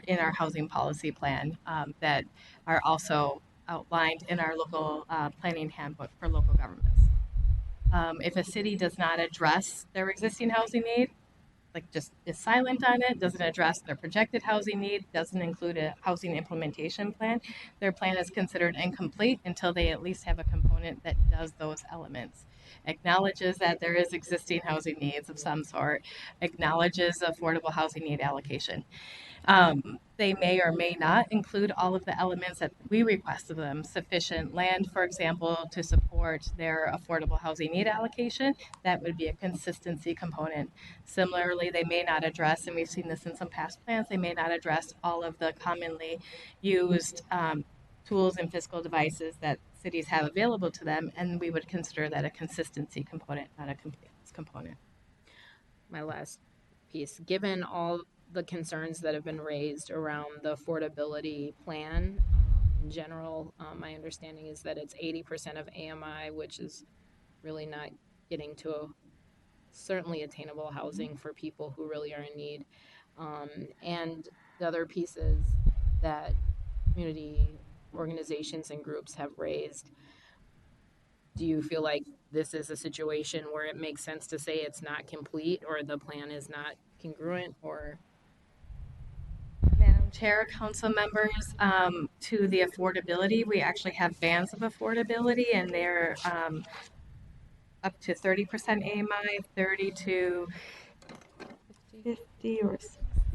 in our housing policy plan that are also outlined in our local planning handbook for local governments. If a city does not address their existing housing need, like just is silent on it, doesn't address their projected housing need, doesn't include a housing implementation plan, their plan is considered incomplete until they at least have a component that does those elements. Acknowledges that there is existing housing needs of some sort, acknowledges affordable housing need allocation. They may or may not include all of the elements that we request of them. Sufficient land, for example, to support their affordable housing need allocation. That would be a consistency component. Similarly, they may not address, and we've seen this in some past plans, they may not address all of the commonly used tools and fiscal devices that cities have available to them, and we would consider that a consistency component, not a completeness component. My last piece, given all the concerns that have been raised around the affordability plan in general, my understanding is that it's 80% of AMI, which is really not getting to certainly attainable housing for people who really are in need. And the other pieces that community organizations and groups have raised. Do you feel like this is a situation where it makes sense to say it's not complete or the plan is not congruent, or? Madam Chair, council members, to the affordability, we actually have bands of affordability, and they're up to 30% AMI, 30 to 50 or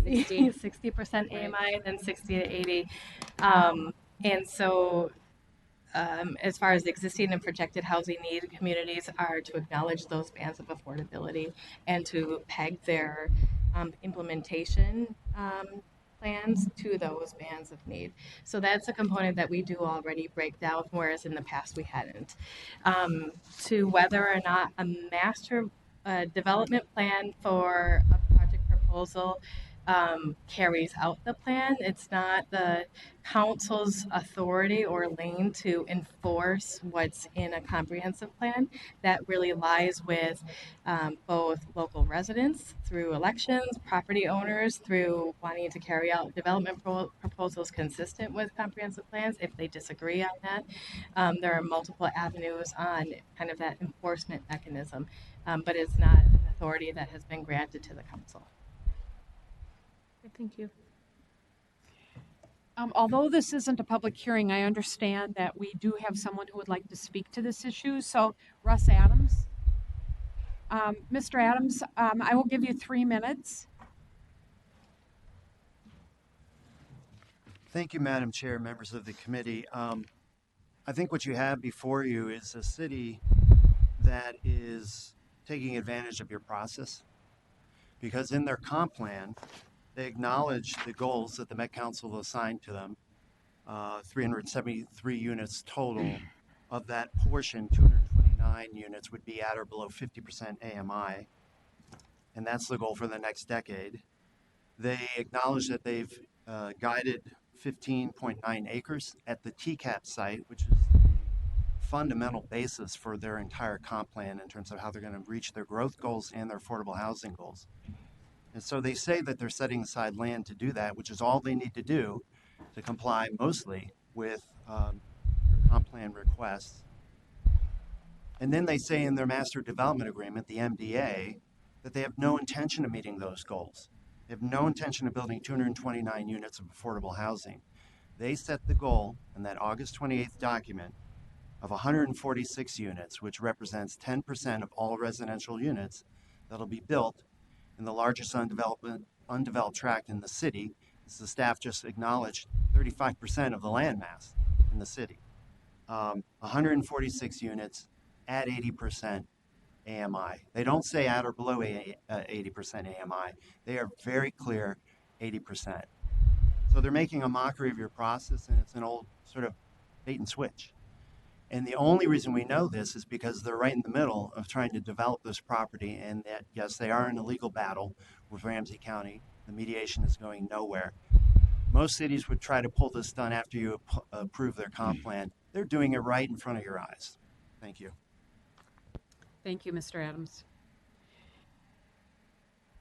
60, 60% AMI, then 60 to 80. And so as far as existing and projected housing need, communities are to acknowledge those bands of affordability and to peg their implementation plans to those bands of need. So that's a component that we do already break down, whereas in the past we hadn't. To whether or not a master development plan for a project proposal carries out the plan. It's not the council's authority or lane to enforce what's in a comprehensive plan. That really lies with both local residents through elections, property owners through wanting to carry out development proposals consistent with comprehensive plans if they disagree on that. There are multiple avenues on kind of that enforcement mechanism, but it's not an authority that has been granted to the council. Thank you. Although this isn't a public hearing, I understand that we do have someone who would like to speak to this issue. So Russ Adams. Mr. Adams, I will give you 3 minutes. Thank you, Madam Chair, members of the committee. I think what you have before you is a city that is taking advantage of your process, because in their comp plan, they acknowledge the goals that the Met Council assigned to them, 373 units total. Of that portion, 229 units would be at or below 50% AMI, and that's the goal for the next decade. They acknowledge that they've guided 15.9 acres at the TCAP site, which is the fundamental basis for their entire comp plan in terms of how they're going to reach their growth goals and their affordable housing goals. And so they say that they're setting aside land to do that, which is all they need to do to comply mostly with their comp plan requests. And then they say in their master development agreement, the MDA, that they have no intention of meeting those goals. They have no intention of building 229 units of affordable housing. They set the goal in that August 28th document of 146 units, which represents 10% of all residential units that'll be built in the largest undeveloped tract in the city. As the staff just acknowledged, 35% of the land mass in the city. 146 units at 80% AMI. They don't say at or below 80% AMI. They are very clear 80%. So they're making a mockery of your process, and it's an old sort of bait and switch. And the only reason we know this is because they're right in the middle of trying to develop this property, and that, yes, they are in a legal battle with Ramsey County. The mediation is going nowhere. Most cities would try to pull this done after you approve their comp plan. They're doing it right in front of your eyes. Thank you. Thank you, Mr. Adams.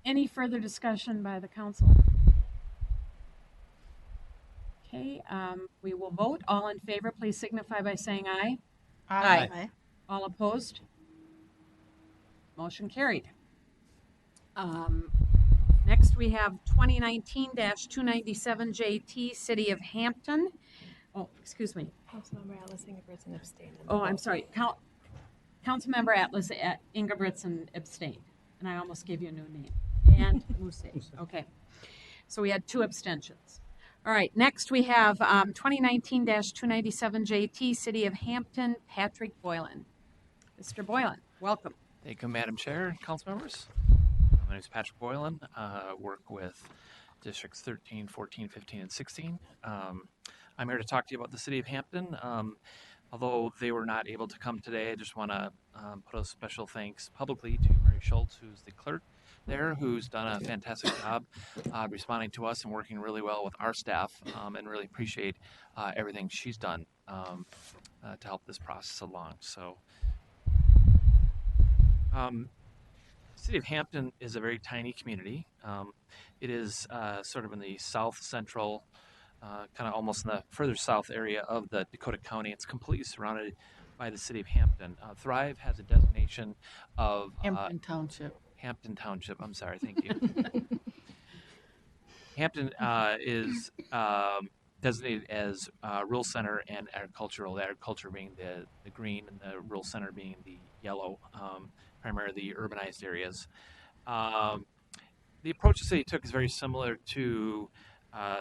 Any further discussion by the council? Okay, we will vote. All in favor, please signify by saying aye. Aye. All opposed? Motion carried. Next, we have 2019-297 JT, City of Hampton. Oh, excuse me. Councilmember Atlas Ingebrigtsen abstained. Oh, I'm sorry. Councilmember Atlas Ingebrigtsen abstained, and I almost gave you a new name. And Muse. Okay. So we had 2 abstentions. All right. Next, we have 2019-297 JT, City of Hampton, Patrick Boylan. Mr. Boylan, welcome. Thank you, Madam Chair and council members. My name is Patrick Boylan. Work with districts 13, 14, 15, and 16. I'm here to talk to you about the City of Hampton. Although they were not able to come today, I just want to put a special thanks publicly to Mary Schultz, who's the clerk there, who's done a fantastic job responding to us and working really well with our staff, and really appreciate everything she's done to help this process along. So, City of Hampton is a very tiny community. It is sort of in the south central, kind of almost in the further south area of the Dakota County. It's completely surrounded by the City of Hampton. Thrive has a designation of Hampton Township. Hampton Township. I'm sorry. Thank you. Hampton is designated as rural center and agricultural. The agriculture being the green and the rural center being the yellow, primarily the urbanized areas. The approach the city took is very similar to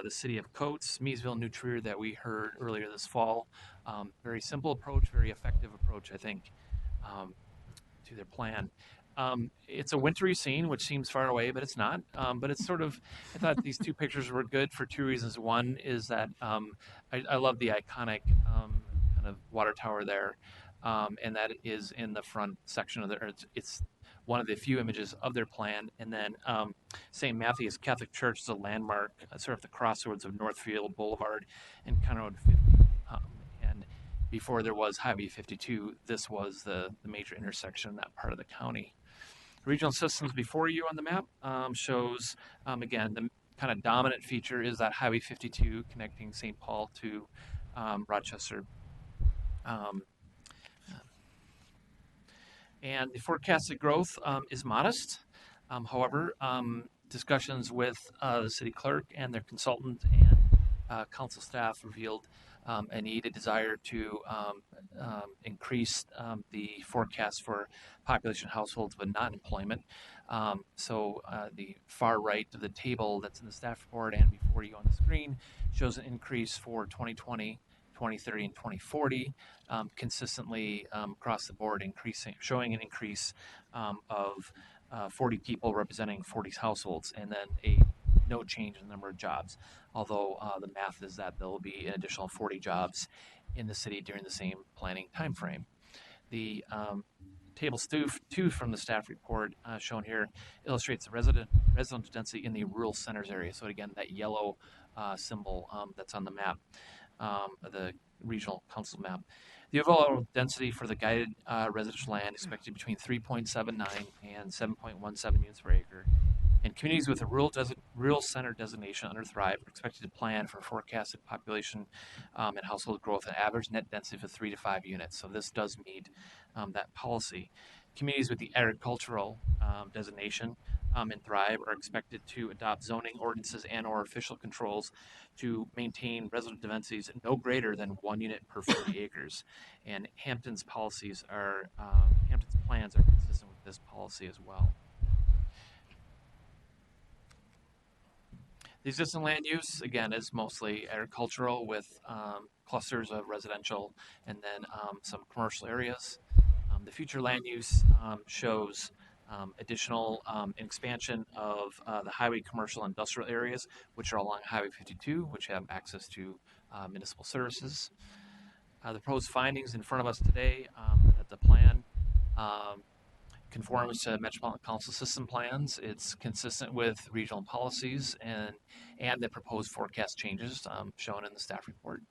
the city of Coates, Meesville, New Trier that we heard earlier this fall. Very simple approach, very effective approach, I think, to their plan. It's a wintry scene, which seems far away, but it's not. But it's sort of, I thought these 2 pictures were good for 2 reasons. One is that I love the iconic kind of water tower there, and that is in the front section of it's one of the few images of their plan. And then St. Matthew's Catholic Church is a landmark, sort of the crossroads of Northfield Boulevard and County Road 50. And before there was Highway 52, this was the major intersection in that part of the county. Regional systems before you on the map shows, again, the kind of dominant feature is that Highway 52 connecting St. Paul to Rochester. And the forecasted growth is modest. However, discussions with the city clerk and their consultant and council staff revealed a need, a desire to increase the forecast for population households with non-employment. So the far right of the table that's in the staff report and before you on the screen shows an increase for 2020, 2030, and 2040, consistently across the board, showing an increase of 40 people representing 40 households, and then no change in the number of jobs. Although the math is that there will be an additional 40 jobs in the city during the same planning timeframe. The table 2 from the staff report shown here illustrates the residential density in the rural centers area. So again, that yellow symbol that's on the map, the regional council map. The overall density for the guided residential land is expected between 3.79 and 7.17 units per acre. And communities with a rural center designation under Thrive are expected to plan for forecasted population and household growth at average net density of 3 to 5 units. So this does meet that policy. communities with the agricultural designation in Thrive are expected to adopt zoning ordinances and/or official controls to maintain resident densities no greater than 1 unit per 40 acres. And Hampton's plans are consistent with this policy as well. The existing land use, again, is mostly agricultural with clusters of residential and then some commercial areas. The future land use shows additional expansion of the highway commercial industrial areas, which are along Highway 52, which have access to municipal services. The proposed findings in front of us today that the plan conforms to Metropolitan Council system plans. It's consistent with regional policies and the proposed forecast changes shown in the staff report,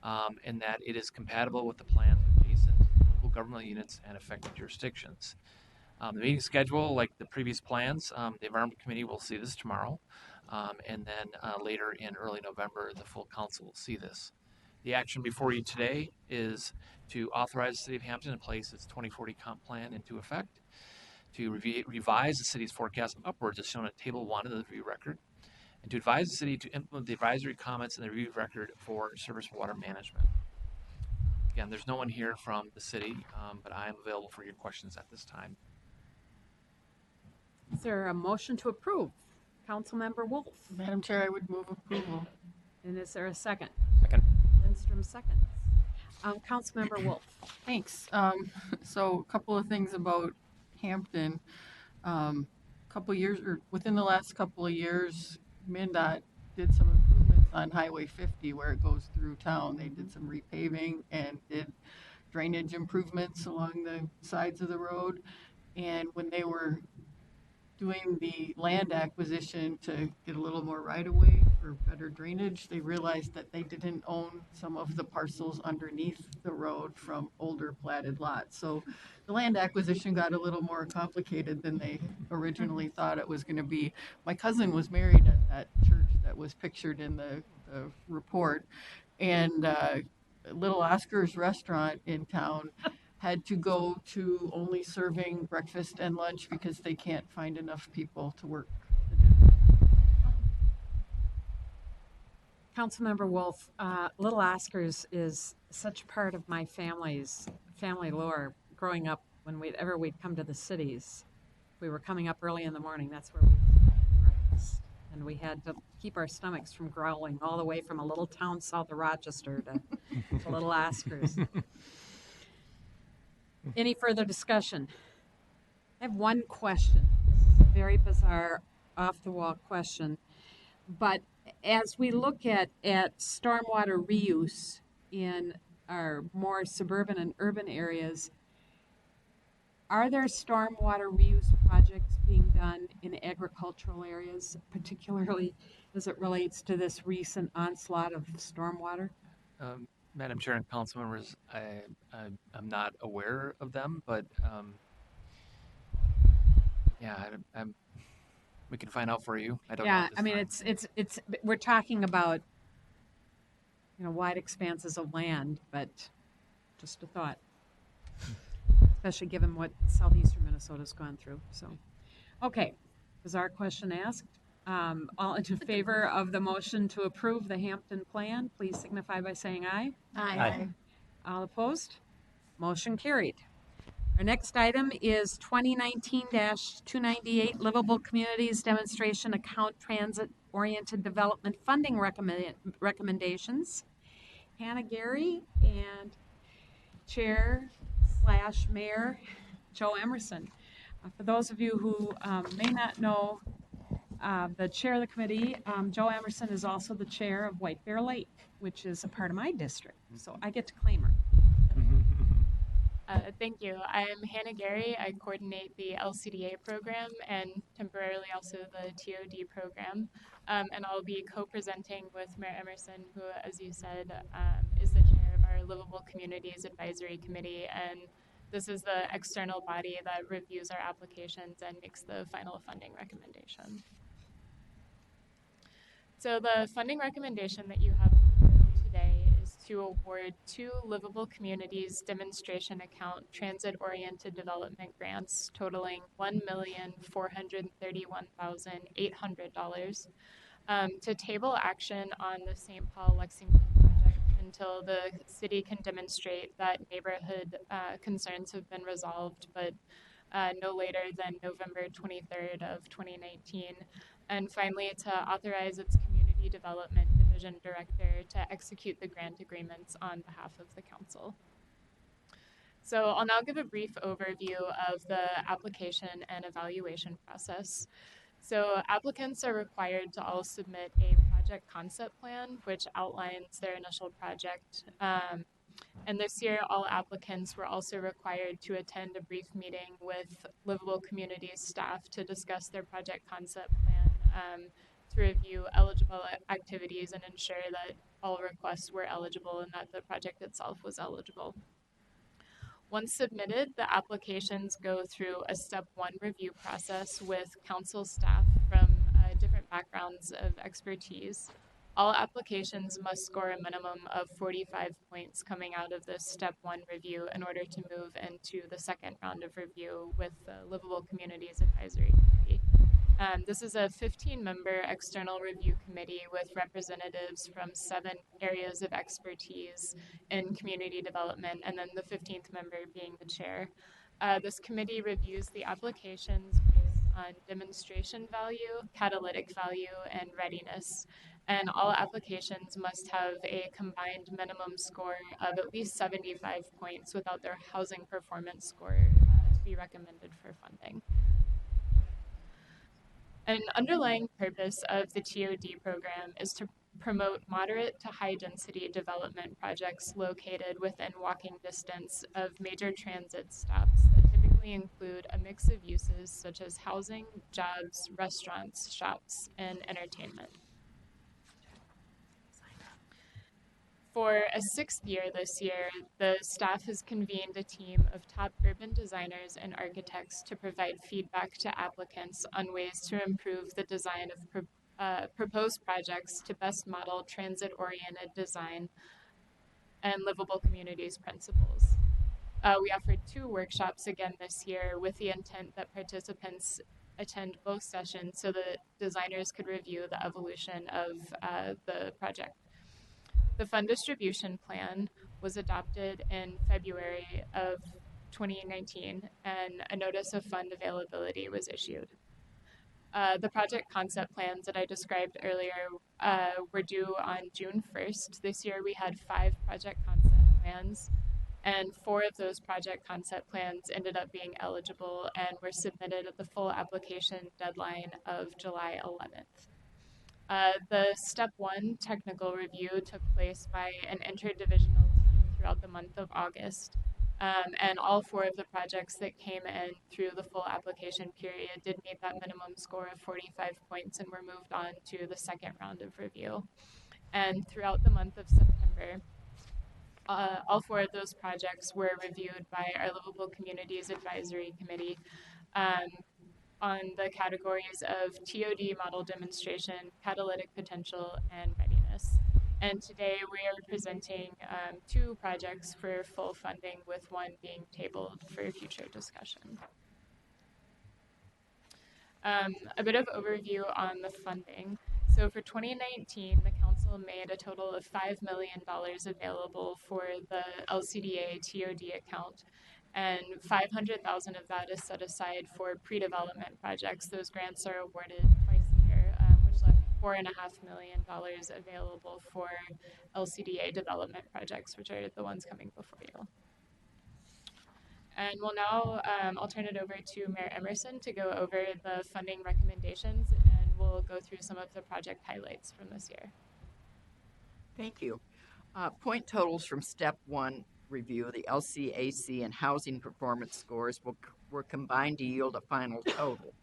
and that it is compatible with the plans of adjacent local government units and affected jurisdictions. The meeting schedule, like the previous plans, the Environment Committee will see this tomorrow, and then later in early November, the full council will see this. The action before you today is to authorize the City of Hampton to place its 2040 comp plan into effect, to revise the city's forecast upwards as shown at Table 1 of the review record, and to advise the city to implement the advisory comments in the review record for surface water management. Again, there's no one here from the city, but I am available for your questions at this time. Is there a motion to approve? Councilmember Wolf. Madam Chair, I would move approval. And is there a second? Second. Lindstrom seconds. Councilmember Wolf. Thanks. So a couple of things about Hampton. Within the last couple of years, MnDOT did some improvements on Highway 50 where it goes through town. They did some repaving and did drainage improvements along the sides of the road. And when they were doing the land acquisition to get a little more right-of-way for better drainage, they realized that they didn't own some of the parcels underneath the road from older platted lots. So the land acquisition got a little more complicated than they originally thought it was going to be. My cousin was married at that church that was pictured in the report, and Little Oscar's restaurant in town had to go to only serving breakfast and lunch because they can't find enough people to work the day. Councilmember Wolf, Little Oscar's is such a part of my family's family lore. Growing up, whenever we'd come to the cities, we were coming up early in the morning. That's where we had breakfast, and we had to keep our stomachs from growling all the way from a little town south of Rochester to Little Oscar's. Any further discussion? I have one question. This is a very bizarre, off-the-wall question. But as we look at stormwater reuse in our more suburban and urban areas, are there stormwater reuse projects being done in agricultural areas, particularly as it relates to this recent onslaught of stormwater? Madam Chair and council members, I'm not aware of them, but we can find out for you. I don't know. Yeah, I mean, it's we're talking about, wide expanses of land, but just a thought, especially given what southeastern Minnesota's gone through. So, okay, was our question asked? All in favor of the motion to approve the Hampton plan, please signify by saying aye. Aye. All opposed? Motion carried. Our next item is 2019-298 Livable Communities Demonstration Account Transit-Oriented Development Funding Recommendations. Hannah Gary and Chair/Mayor Joe Emerson. For those of you who may not know, the chair of the committee, Joe Emerson, is also the chair of White Bear Lake, which is a part of my district. So I get to claim her. Thank you. I'm Hannah Gary. I coordinate the LCDA program and temporarily also the TOD program. And I'll be co-presenting with Mayor Emerson, who, as you said, is the chair of our Livable Communities Advisory Committee. And this is the external body that reviews our applications and makes the final funding recommendation. So the funding recommendation that you have today is to award 2 Livable Communities demonstration account transit-oriented development grants totaling $1,431,800 to table action on the St. Paul Lexington project until the city can demonstrate that neighborhood concerns have been resolved, but no later than November 23rd of 2019. And finally, to authorize its Community Development Division Director to execute the grant agreements on behalf of the council. So I'll now give a brief overview of the application and evaluation process. So applicants are required to all submit a project concept plan, which outlines their initial project. And this year, all applicants were also required to attend a brief meeting with Livable Communities staff to discuss their project concept plan, to review eligible activities and ensure that all requests were eligible and that the project itself was eligible. Once submitted, the applications go through a step 1 review process with council staff from different backgrounds of expertise. All applications must score a minimum of 45 points coming out of this step 1 review in order to move into the second round of review with the Livable Communities Advisory Committee. This is a 15-member external review committee with representatives from 7 areas of expertise in community development, and then the 15th member being the chair. This committee reviews the applications based on demonstration value, catalytic value, and readiness. And all applications must have a combined minimum score of at least 75 points without their housing performance score to be recommended for funding. An underlying purpose of the TOD program is to promote moderate to high density development projects located within walking distance of major transit stops that typically include a mix of uses such as housing, jobs, restaurants, shops, and entertainment. For a 6th year this year, the staff has convened a team of top urban designers and architects to provide feedback to applicants on ways to improve the design of proposed projects to best model transit-oriented design and livable communities principles. We offered 2 workshops again this year with the intent that participants attend both sessions so that designers could review the evolution of the project. The fund distribution plan was adopted in February of 2019, and a notice of fund availability was issued. The project concept plans that I described earlier were due on June 1st. This year we had 5 project concept plans, and 4 of those project concept plans ended up being eligible and were submitted at the full application deadline of July 11th. The step 1 technical review took place by an interdivisional team throughout the month of August. And all 4 of the projects that came in through the full application period did meet that minimum score of 45 points and were moved on to the second round of review. And throughout the month of September, all 4 of those projects were reviewed by our Livable Communities Advisory Committee on the categories of TOD model demonstration, catalytic potential, and readiness. And today we are presenting 2 projects for full funding, with 1 being tabled for future discussion. A bit of overview on the funding. So for 2019, the council made a total of $5 million available for the LCDA TOD account, and $500,000 of that is set aside for pre-development projects. Those grants are awarded twice a year, which left $4.5 million available for LCDA development projects, which are the ones coming before you. And I'll turn it over to Mayor Emerson to go over the funding recommendations, and we'll go through some of the project highlights from this year. Thank you. Point totals from step 1 review, the LCAC and housing performance scores were combined to yield a final total.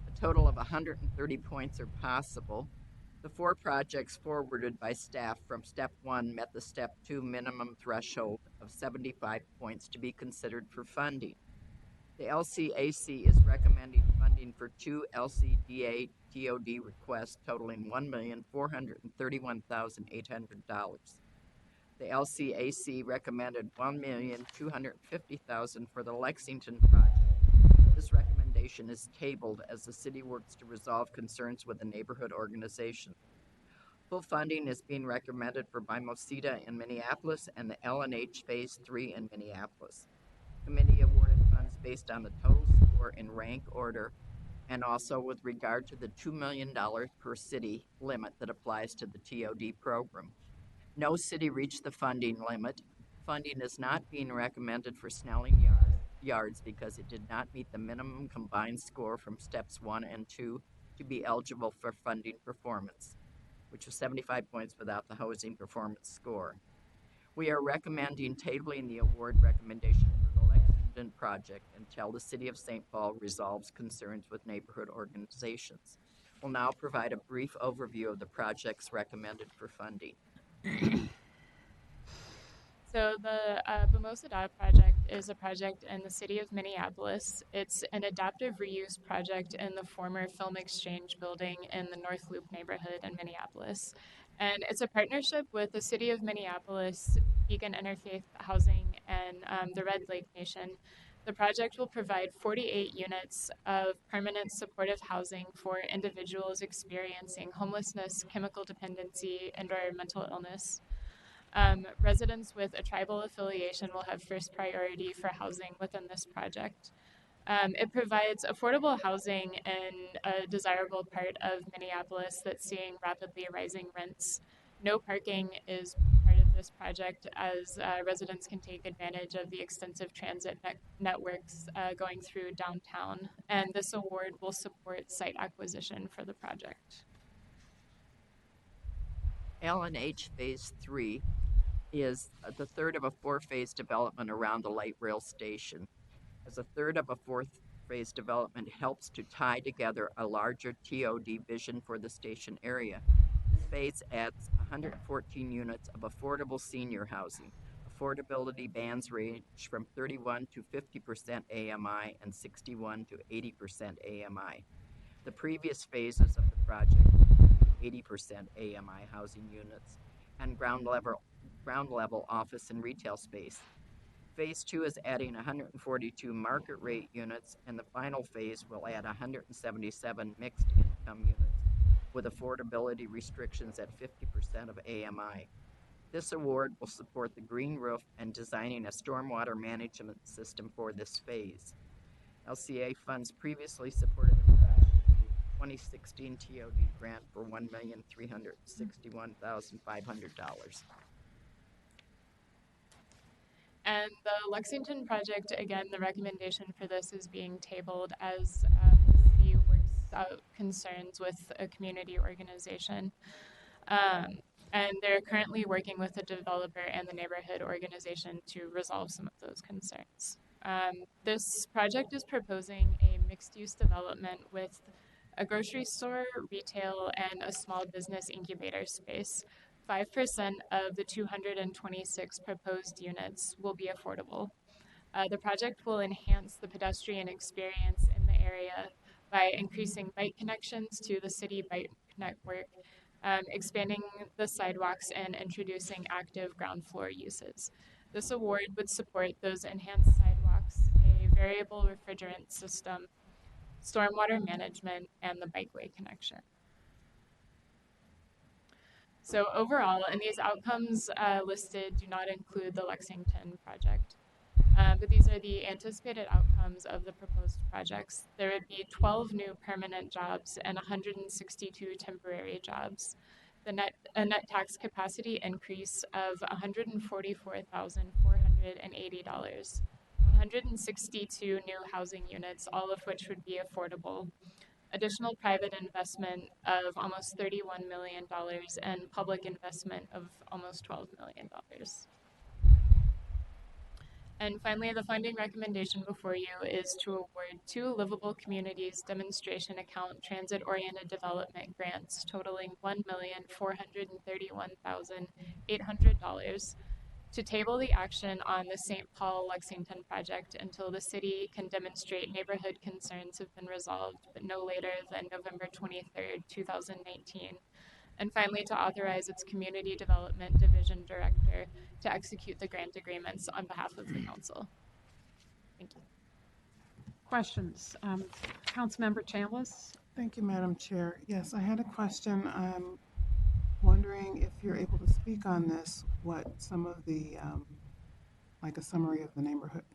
A total of 130 points are possible. The 4 projects forwarded by staff from step 1 met the step 2 minimum threshold of 75 points to be considered for funding. The LCAC is recommending funding for 2 LCDA TOD requests totaling $1,431,800. The LCAC recommended $1,250,000 for the Lexington project. This recommendation is tabled as the city works to resolve concerns with the neighborhood organization. Full funding is being recommended for Bimosita in Minneapolis and the LNH Phase 3 in Minneapolis. Committee awarded funds based on the total score in rank order and also with regard to the $2 million per city limit that applies to the TOD program. No city reached the funding limit. Funding is not being recommended for Snelling yards because it did not meet the minimum combined score from steps 1 and 2 to be eligible for funding performance, which was 75 points without the housing performance score. We are recommending tabling the award recommendation for the Lexington project until the City of St. Paul resolves concerns with neighborhood organizations. We'll now provide a brief overview of the projects recommended for funding. So the Bumosada project is a project in the city of Minneapolis. It's an adaptive reuse project in the former Film Exchange building in the North Loop neighborhood in Minneapolis. And it's a partnership with the city of Minneapolis, Beacon Interfaith Housing, and the Red Lake Nation. The project will provide 48 units of permanent supportive housing for individuals experiencing homelessness, chemical dependency, and/or mental illness. Residents with a tribal affiliation will have first priority for housing within this project. It provides affordable housing in a desirable part of Minneapolis that's seeing rapidly rising rents. No parking is part of this project as residents can take advantage of the extensive transit networks going through downtown, and this award will support site acquisition for the project. LNH Phase 3 is the third of a four-phase development around the light rail station. As a third of a fourth-phase development helps to tie together a larger TOD vision for the station area. This phase adds 114 units of affordable senior housing. Affordability bands range from 31 to 50% AMI and 61 to 80% AMI. The previous phases of the project 80% AMI housing units and ground level office and retail space. Phase 2 is adding 142 market rate units, and the final phase will add 177 mixed income units with affordability restrictions at 50% of AMI. This award will support the green roof and designing a stormwater management system for this phase. LCA funds previously supported the 2016 TOD grant for $1,361,500. And the Lexington project, again, the recommendation for this is being tabled as the city works out concerns with a community organization. And they're currently working with the developer and the neighborhood organization to resolve some of those concerns. This project is proposing a mixed-use development with a grocery store, retail, and a small business incubator space. 5% of the 226 proposed units will be affordable. The project will enhance the pedestrian experience in the area by increasing bike connections to the city bike network, expanding the sidewalks, and introducing active ground floor uses. This award would support those enhanced sidewalks, a variable refrigerant system, stormwater management, and the bikeway connection. So overall, and these outcomes listed do not include the Lexington project, but these are the anticipated outcomes of the proposed projects. There would be 12 new permanent jobs and 162 temporary jobs. A net tax capacity increase of $144,480. 162 new housing units, all of which would be affordable. Additional private investment of almost $31 million and public investment of almost $12 million. And finally, the funding recommendation before you is to award 2 Livable Communities Demonstration Account Transit-Oriented Development Grants totaling $1,431,800 to table the action on the St. Paul Lexington project until the city can demonstrate neighborhood concerns have been resolved, but no later than November 23rd, 2019. And finally, to authorize its Community Development Division Director to execute the grant agreements on behalf of the council. Thank you. Questions? Councilmember Chambliss? Thank you, Madam Chair. Yes, I had a question. I'm wondering if you're able to speak on this, what some of the, like a summary of the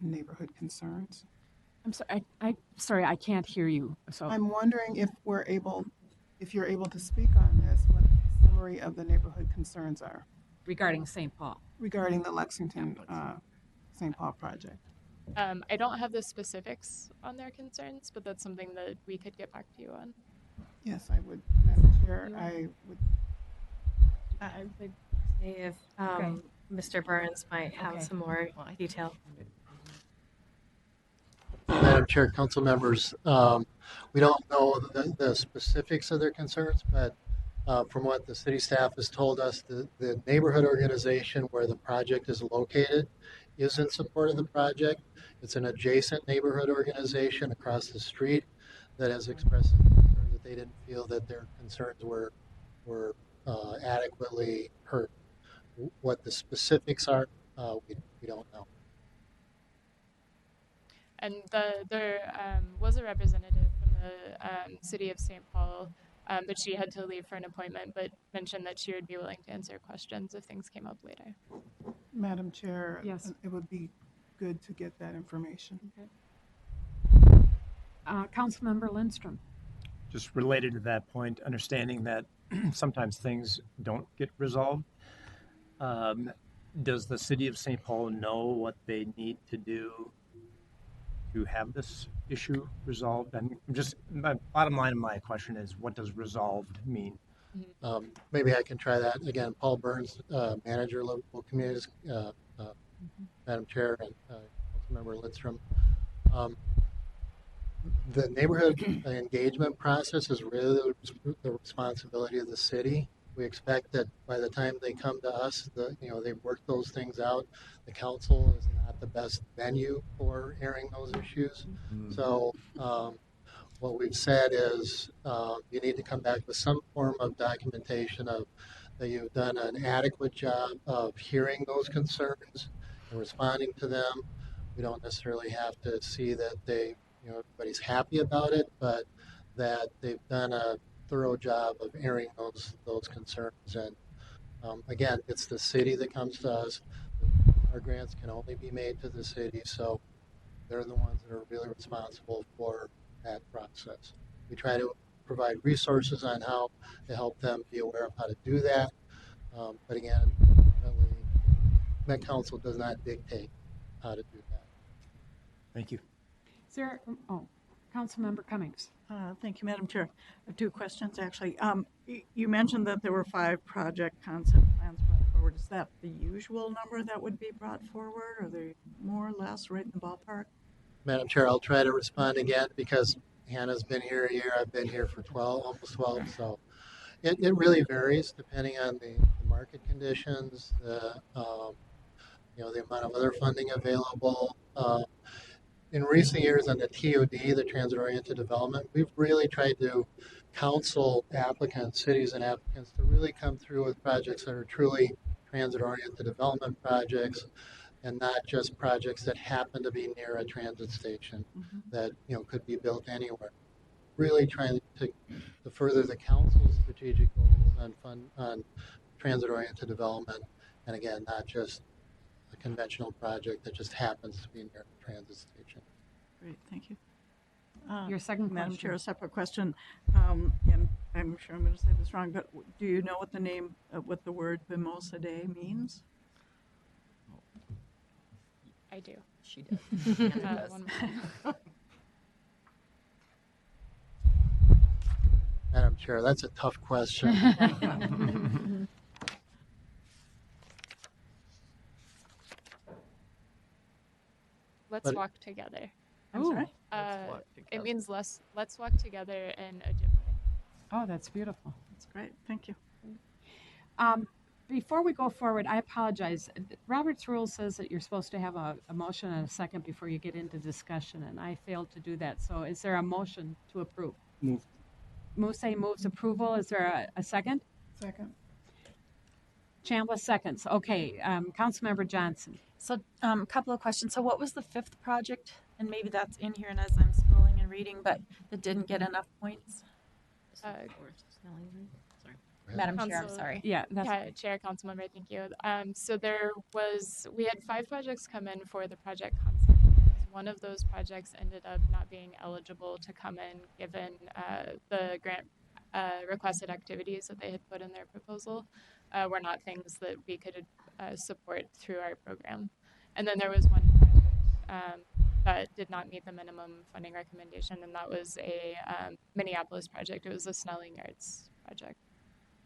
neighborhood concerns. I'm sorry, sorry, I can't hear you. So I'm wondering if you're able to speak on this, what the summary of the neighborhood concerns are regarding St. Paul. regarding the Lexington, St. Paul project. I don't have the specifics on their concerns, but that's something that we could get back to you on. Yes, I would, Madam Chair, I would. I would say if Mr. Burns might have some more detail. Madam Chair, council members, we don't know the specifics of their concerns, but from what the city staff has told us, the neighborhood organization where the project is located is in support of the project. It's an adjacent neighborhood organization across the street that has expressed some concern that they didn't feel that their concerns were adequately heard. What the specifics are, we don't know. And there was a representative from the city of St. Paul, but she had to leave for an appointment, but mentioned that she would be willing to answer questions if things came up later. Madam Chair, yes, it would be good to get that information. Okay. Councilmember Lindstrom. Just related to that point, understanding that sometimes things don't get resolved. Does the city of St. Paul know what they need to do to have this issue resolved? And just my bottom line of my question is, what does resolved mean? Maybe I can try that again. Paul Burns, manager, local communities, Madam Chair, and Councilmember Lindstrom. The neighborhood engagement process is really the responsibility of the city. We expect that by the time they come to us, they've worked those things out. The council is not the best venue for airing those issues. So what we've said is you need to come back with some form of documentation of that you've done an adequate job of hearing those concerns and responding to them. We don't necessarily have to see that everybody's happy about it, but that they've done a thorough job of airing those concerns. And again, it's the city that comes to us. Our grants can only be made to the city, so they're the ones that are really responsible for that process. We try to provide resources on how to help them be aware of how to do that. But again, Met Council does not dictate how to do that. Thank you. Is there, Councilmember Cummings. Thank you, Madam Chair. I have two questions, actually. You mentioned that there were 5 project concept plans brought forward. Is that the usual number that would be brought forward? Are they more or less right in the ballpark? Madam Chair, I'll try to respond again because Hannah's been here a year. I've been here for almost 12. So it really varies depending on the market conditions, the amount of other funding available. In recent years on the TOD, the transit-oriented development, we've really tried to counsel applicants, cities and applicants to really come through with projects that are truly transit-oriented development projects and not just projects that happen to be near a transit station that could be built anywhere. Really trying to further the council's strategic goals on transit-oriented development, and again, not just a conventional project that just happens to be near a transit station. Great, thank you. Your second Madam question. Chair, a separate question, and I'm sure I'm going to say this wrong, but do you know what the word Mimosa Day means? I do. She does. Hannah does. Madam Chair, that's a tough question. Let's walk together. I'm sorry? It means let's walk together in Ojibwe. Oh, that's beautiful. That's great. Thank you. Before we go forward, I apologize. Robert's rule says that you're supposed to have a motion and a second before you get into discussion, and I failed to do that. So is there a motion to approve? Move. Muse moves approval. Is there a second? Second. Chambliss seconds. Okay, Councilmember Johnson. So, a couple of questions. So what was the fifth project? And maybe that's in here and as I'm scrolling and reading, but that didn't get enough points? Madam Chair, I'm sorry. Yeah, Chair, Councilmember, thank you. So we had 5 projects come in for the project concept. One of those projects ended up not being eligible to come in given the grant requested activities that they had put in their proposal were not things that we could support through our program. And then there was one project that did not meet the minimum funding recommendation, and that was a Minneapolis project. It was a Snelling Yards project.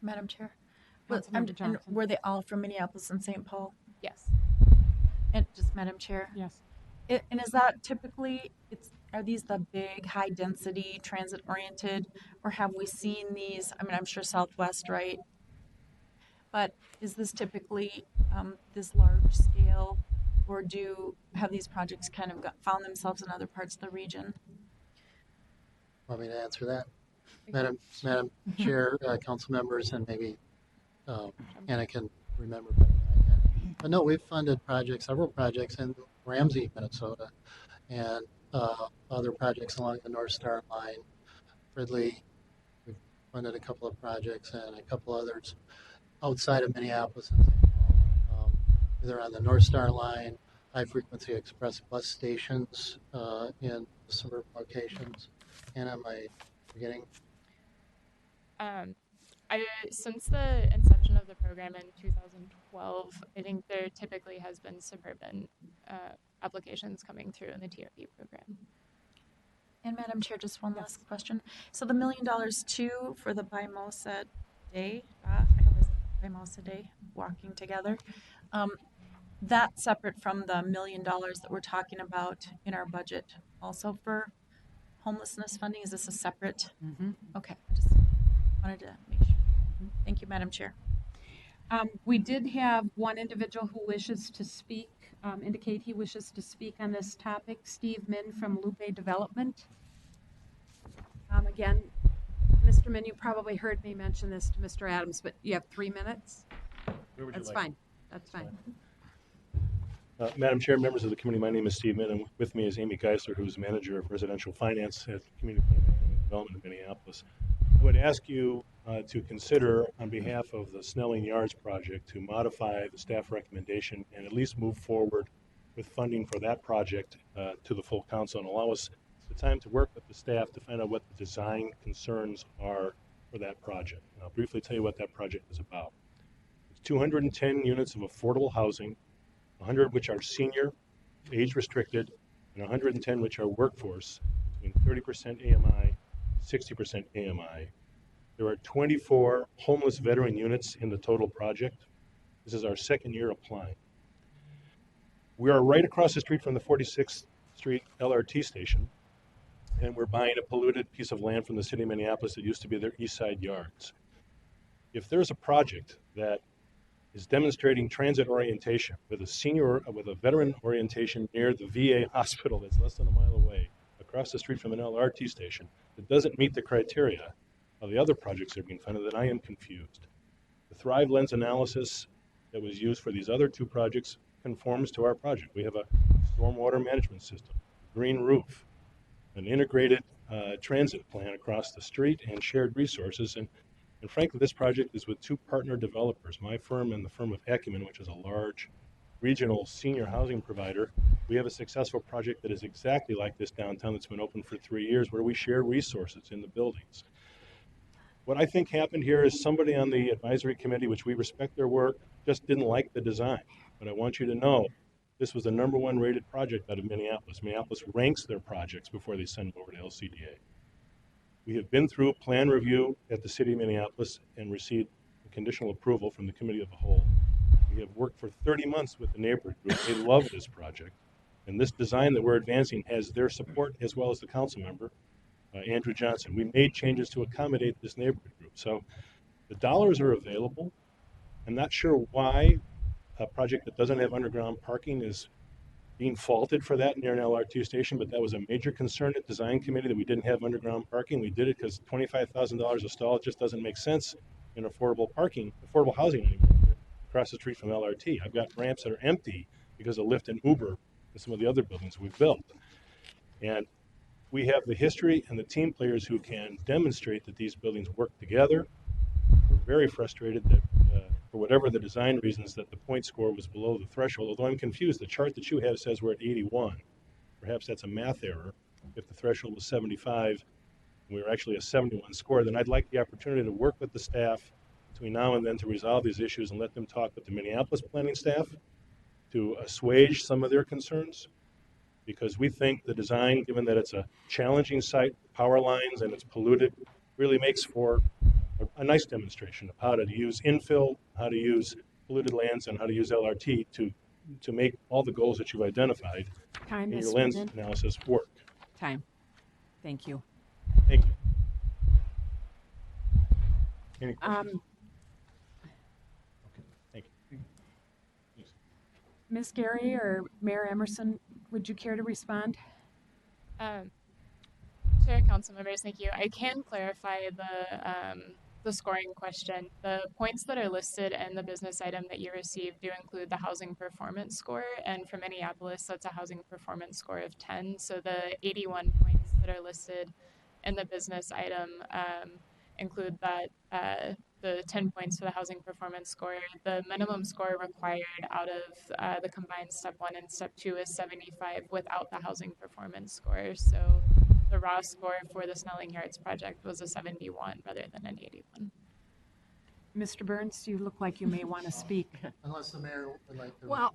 Madam Chair. Councilmember And were they all from Minneapolis and St. Paul? Yes. And just Madam Chair. Yes. And is that typically, are these the big, high density, transit oriented, or have we seen these? I mean, I'm sure Southwest, right? But is this typically this large scale, or have these projects kind of found themselves in other parts of the region? Want me to answer that? Madam Chair, council members, and maybe Anna can remember better than I can. But no, we've funded several projects in Ramsey, Minnesota, and other projects along the North Star Line. Ridley, we've funded a couple of projects and a couple others outside of Minneapolis and St. Paul, either on the North Star Line, high frequency express bus stations in suburban locations. Anna, am I forgetting? Since the inception of the program in 2012, I think there typically has been suburban applications coming through in the TRP program. And Madam Chair, just one last question. So the $1 million too for the Bimosa Day, Bimosa Day, walking together, that's separate from the $1 million that we're talking about in our budget also for homelessness funding. Is this a separate? Mm-hmm. Okay, I just wanted to make sure. Thank you, Madam Chair. We did have one individual who wishes to speak, indicate he wishes to speak on this topic. Steve Min from Lupe Development. Again, Mr. Min, you probably heard me mention this to Mr. Adams, but you have 3 minutes. That's fine. That's fine. Madam Chair, members of the committee, my name is Steve Min, and with me is Amy Geisler, who is Manager of Residential Finance at Community Planning and Development in Minneapolis. I would ask you to consider, on behalf of the Snelling Yards project, to modify the staff recommendation and at least move forward with funding for that project to the full council and allow us the time to work with the staff to find out what the design concerns are for that project. And I'll briefly tell you what that project is about. It's 210 units of affordable housing, 100 which are senior, age restricted, and 110 which are workforce, between 30% AMI, 60% AMI. There are 24 homeless veteran units in the total project. This is our second year applying. We are right across the street from the 46th Street LRT station, and we're buying a polluted piece of land from the city of Minneapolis that used to be their East Side Yards. If there's a project that is demonstrating transit orientation with a veteran orientation near the VA hospital that's less than a mile away, across the street from an LRT station, that doesn't meet the criteria of the other projects that are being funded, then I am confused. The Thrive Lens analysis that was used for these other 2 projects conforms to our project. We have a stormwater management system, green roof, an integrated transit plan across the street, and shared resources. And frankly, this project is with 2 partner developers, my firm and the firm of Acumen, which is a large regional senior housing provider. We have a successful project that is exactly like this downtown that's been open for 3 years, where we share resources in the buildings. What I think happened here is somebody on the advisory committee, which we respect their work, just didn't like the design. But I want you to know this was the #1 rated project out of Minneapolis. Minneapolis ranks their projects before they send them over to LCDA. We have been through plan review at the city of Minneapolis and received conditional approval from the committee of the whole. We have worked for 30 months with the neighborhood group. They love this project. And this design that we're advancing has their support as well as the council member, Andrew Johnson. We made changes to accommodate this neighborhood group. So the dollars are available. I'm not sure why a project that doesn't have underground parking is being faulted for that near an LRT station, but that was a major concern at design committee that we didn't have underground parking. We did it because $25,000 a stall just doesn't make sense in affordable housing anymore across the street from LRT. I've got ramps that are empty because of Lyft and Uber and some of the other buildings we've built. And we have the history and the team players who can demonstrate that these buildings work together. We're very frustrated that for whatever the design reasons that the point score was below the threshold, although I'm confused. The chart that you have says we're at 81. Perhaps that's a math error. If the threshold was 75, and we were actually a 71 score, then I'd like the opportunity to work with the staff between now and then to resolve these issues and let them talk with the Minneapolis planning staff to assuage some of their concerns. Because we think the design, given that it's a challenging site, power lines, and it's polluted, really makes for a nice demonstration of how to use infill, how to use polluted lands, and how to use LRT to make all the goals that you've identified Time in is your lens spinning. analysis work. Time. Thank you. Thank you. Any questions? Okay, thank you. Yes. Ms. Gary or Mayor Emerson, would you care to respond? Chair, council members, thank you. I can clarify the scoring question. The points that are listed in the business item that you received do include the housing performance score, and for Minneapolis, that's a housing performance score of 10. So the 81 points that are listed in the business item include that the 10 points for the housing performance score. The minimum score required out of the combined step 1 and step 2 is 75 without the housing performance score. So the raw score for the Snelling Yards project was a 71 rather than an 81. Mr. Burns, you look like you may want to speak. Unless the mayor would like to Well,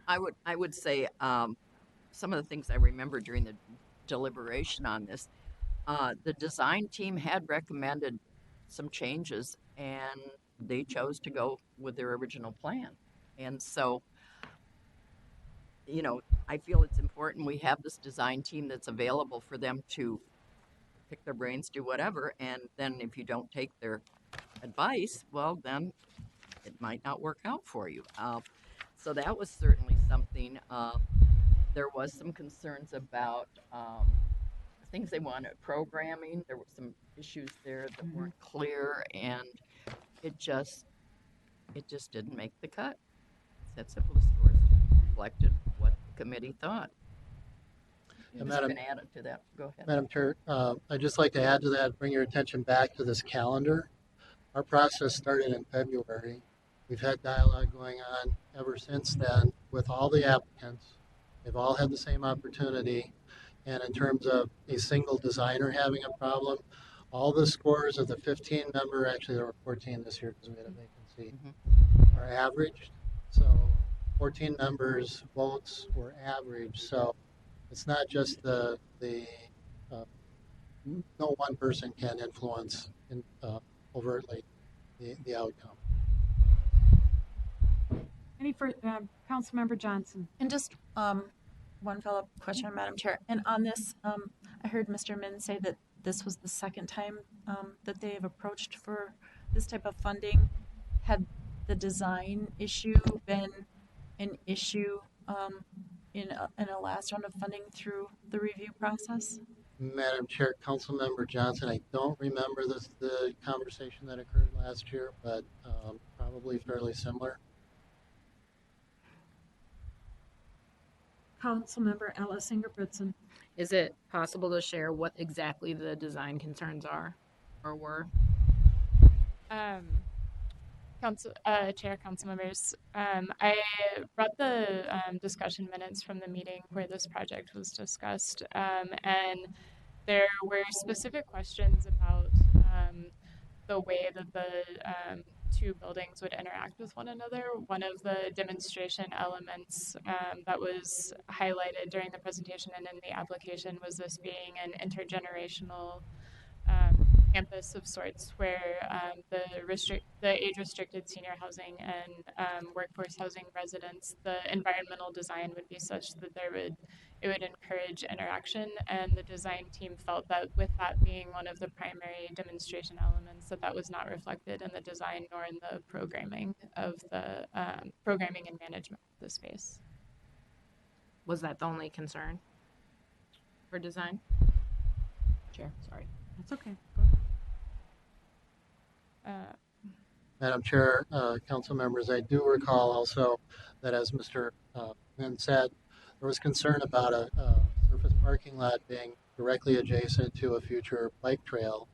respond. I would say some of the things I remember during the deliberation on this, the design team had recommended some changes, and they chose to go with their original plan. And so, you know, I feel it's important we have this design team that's available for them to pick their brains, do whatever, and then if you don't take their advice, well, then it might not work out for you. So that was certainly something. There was some concerns about things they wanted, programming. There were some issues there that weren't clear, and it just didn't make the cut. It's that simple. The scores reflected what the committee thought. And Just Madam- going to add to that. Go ahead. Madam Chair, I'd just like to add to that, bring your attention back to this calendar. Our process started in February. We've had dialogue going on ever since then with all the applicants. They've all had the same opportunity. And in terms of a single designer having a problem, all the scores of the 15 member, actually there were 14 this year because we had a vacancy, are averaged. So 14 members' votes were averaged. So it's not just no one person can influence overtly the outcome. Any for Councilmember Johnson? And just one follow-up question, Madam Chair. And on this, I heard Mr. Min say that this was the second time that they have approached for this type of funding. Had the design issue been an issue in a last round of funding through the review process? Madam Chair, Councilmember Johnson, I don't remember the conversation that occurred last year, but probably fairly similar. Councilmember Ellis Ingerbritsen. Is it possible to share what exactly the design concerns are or were? Chair, council members, I brought the discussion minutes from the meeting where this project was discussed, and there were specific questions about the way that the two buildings would interact with one another. One of the demonstration elements that was highlighted during the presentation and in the application was this being an intergenerational campus of sorts where the age-restricted senior housing and workforce housing residents, the environmental design would be such that it would encourage interaction, and the design team felt that with that being one of the primary demonstration elements, that was not reflected in the design nor in the programming of the programming and management of the space. Was that the only concern for design? Chair, sorry. That's okay. Madam Chair, council members, I do recall also that as Mr. Min said, there was concern about a surface parking lot being directly adjacent to a future bike trail.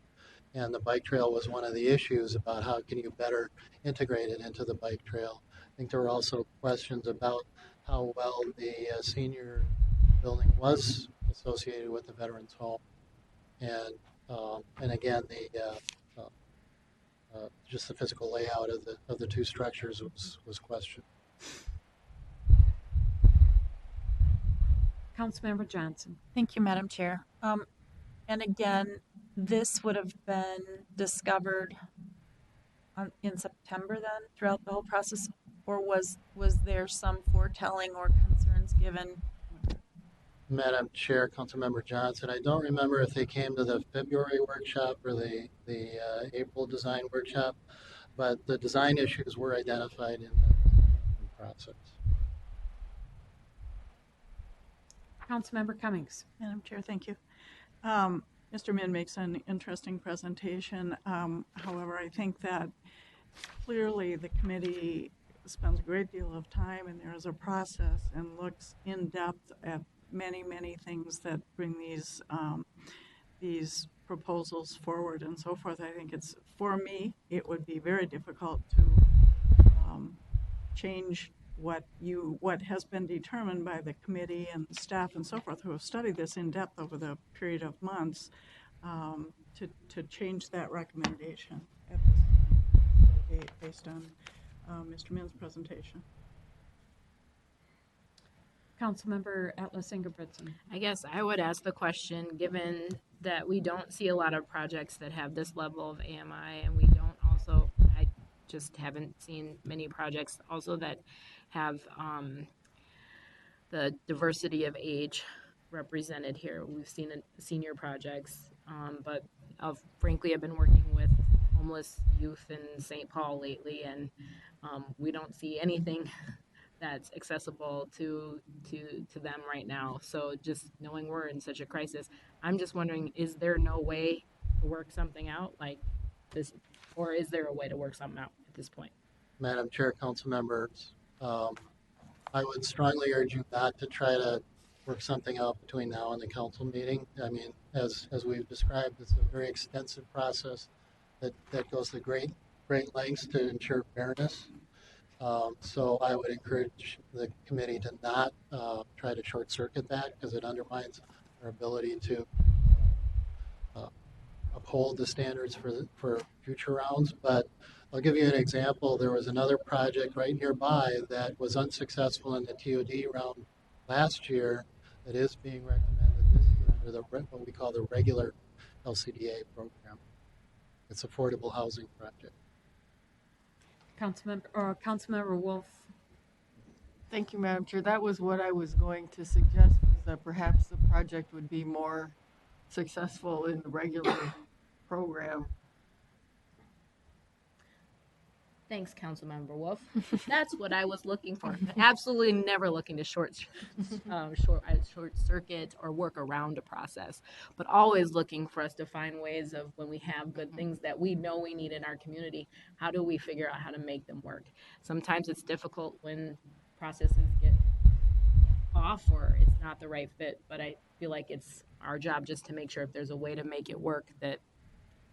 And the bike trail was one of the issues about how can you better integrate it into the bike trail. I think there were also questions about how well the senior building was associated with the veterans home. And again, just the physical layout of the two structures was questioned. Councilmember Johnson. Thank you, Madam Chair. And again, this would have been discovered in September then, throughout the whole process, or was there some foretelling or concerns given? Madam Chair, Councilmember Johnson, I don't remember if they came to the February workshop or the April design workshop, but the design issues were identified in the process. Councilmember Cummings. Madam Chair, thank you. Mr. Min makes an interesting presentation. However, I think that clearly the committee spends a great deal of time and there is a process and looks in depth at many things that bring these proposals forward and so forth. I think for me, it would be very difficult to change what has been determined by the committee and staff and so forth who have studied this in depth over the period of months, to change that recommendation at this time, based on Mr. Min's presentation. Councilmember Atlas Ingebrigtsen. I guess I would ask the question, given that we don't see a lot of projects that have this level of AMI, and I just haven't seen many projects also that have the diversity of age represented here. We've seen senior projects, but frankly, I've been working with homeless youth in St. Paul lately, and we don't see anything that's accessible to them right now. So just knowing we're in such a crisis, I'm just wondering, is there no way to work something out like this, or is there a way to work something out at this point? Madam Chair, council members, I would strongly urge you not to try to work something out between now and the council meeting. I mean, as we've described, it's a very extensive process that goes to great lengths to ensure fairness. So I would encourage the committee to not try to short circuit that, because it undermines our ability to uphold the standards for future rounds. But I'll give you an example. There was another project right nearby that was unsuccessful in the TOD round last year that is being recommended this year under what we call the regular LCDA program. It's affordable housing project. Councilmember Wolf. Thank you, Madam Chair. That was what I was going to suggest, was that perhaps the project would be more successful in the regular program. Thanks, Councilmember Wolf. That's what I was looking for. Absolutely never looking to short circuit or work around a process, but always looking for us to find ways of, when we have good things that we know we need in our community, how do we figure out how to make them work? Sometimes it's difficult when processes get off or it's not the right fit, but I feel like it's our job just to make sure if there's a way to make it work that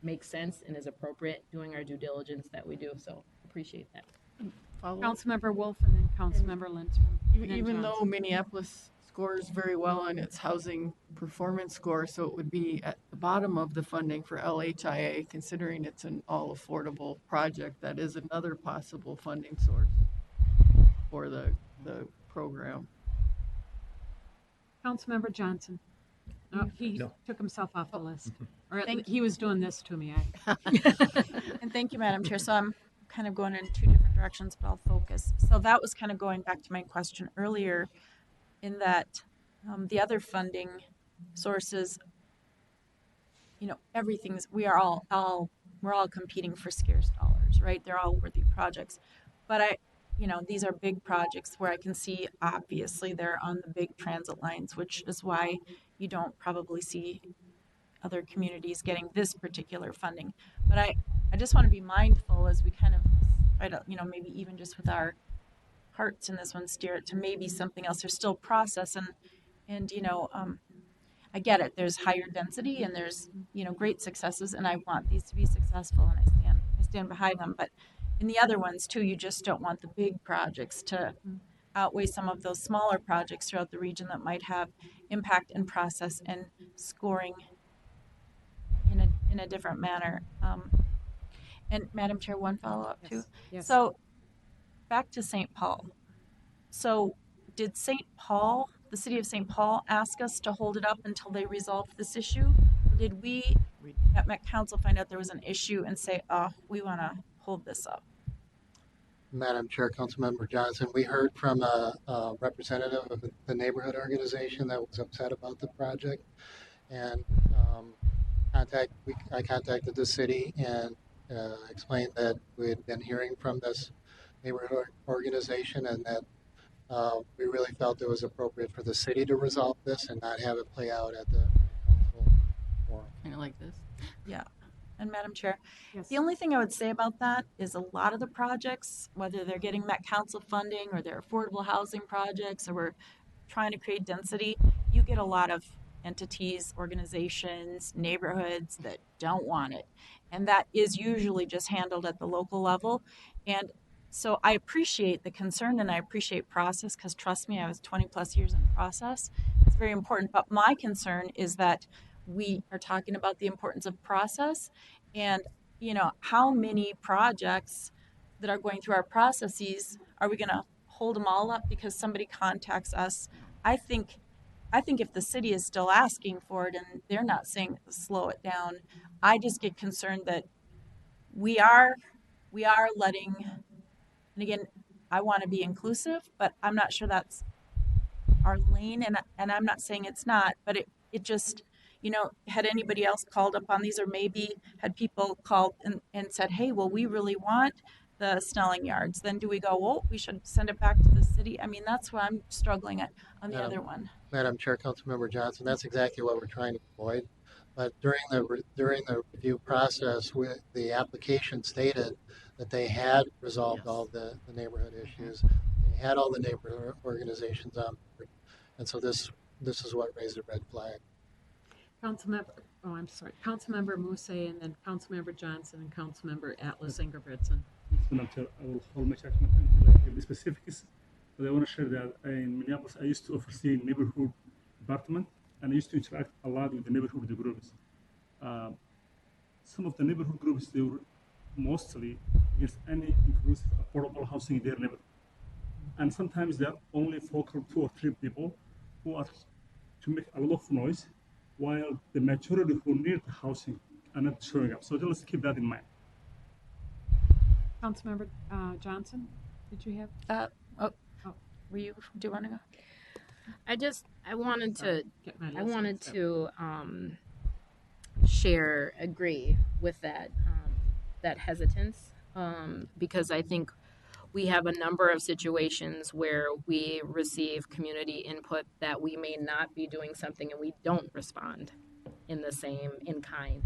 makes sense and is appropriate, doing our due diligence that we do. So appreciate that. Councilmember Wolf and then Councilmember Lindstrom. Even though Minneapolis scores very well on its housing performance score, so it would be at the bottom of the funding for LHIA, considering it's an all affordable project. That is another possible funding source for the program. Councilmember Johnson. Oh, he took himself off the list. Or he was doing this to me. And thank you, Madam Chair. So I'm kind of going in two different directions, but I'll focus. So that was kind of going back to my question earlier, in that the other funding sources, we're all competing for scarce dollars, right? They're all worthy projects. But these are big projects where I can see, obviously, they're on the big transit lines, which is why you don't probably see other communities getting this particular funding. But I I just want to be mindful as we kind of, I don't, maybe even just with our hearts in this one, steer it to maybe something else. There's still process and I get it. There's higher density and there's, great successes, and I want these to be successful, and I stand behind them. But in the other ones too, you just don't want the big projects to outweigh some of those smaller projects throughout the region that might have impact and process and scoring in a different manner. And Madam Chair, one follow up too. Yes. So back to St. Paul. So did the city of St. Paul, ask us to hold it up until they resolved this issue? Or did we at Met Council find out there was an issue and say, oh, we want to hold this up? Madam Chair, Councilmember Johnson, we heard from a representative of the neighborhood organization that was upset about the project, and I contacted the city and explained that we had been hearing from this neighborhood organization, and that we really felt it was appropriate for the city to resolve this and not have it play out at the council forum. Kind of like this. Yeah. And Madam Chair, Yes. the only thing I would say about that is a lot of the projects, whether they're getting Met Council funding or they're affordable housing projects or we're trying to create density, you get a lot of entities, organizations, neighborhoods that don't want it. And that is usually just handled at the local level. And so I appreciate the concern and I appreciate process, because trust me, I was 20 plus years in process. It's very important. But my concern is that we are talking about the importance of process, and how many projects that are going through our processes are we going to hold them all up because somebody contacts us? I think if the city is still asking for it and they're not saying slow it down, I just get concerned that we are letting, and again, I want to be inclusive, but I'm not sure that's our lane, and I'm not saying it's not, but it just, had anybody else called up on these, or maybe had people called and said, hey, well, we really want the Snelling yards, then do we go, well, we should send it back to the city? I mean, that's what I'm struggling at on the other one. Madam Chair, Councilmember Johnson, that's exactly what we're trying to avoid. But during the review process, the application stated that they had resolved all the neighborhood issues. They had all the neighborhood organizations on board, and so this is what raised a red flag. Councilmember Muse, and then Councilmember Johnson and Councilmember Atlas Ingebrigtsen. Madam Chair, I will hold my judgment until the specifics, but I want to share that in Minneapolis, I used to oversee neighborhood department, and I used to interact a lot with the neighborhood groups. Some of the neighborhood groups, they were mostly against any inclusive affordable housing in their neighborhood. And sometimes there are only focal 2 or 3 people who are to make a lot of noise, while the majority who need housing are not showing up. So let's keep that in mind. Councilmember Johnson, did you have? Do you want to go? I wanted to Get my list. agree with that hesitance, because I think we have a number of situations where we receive community input that we may not be doing something and we don't respond in kind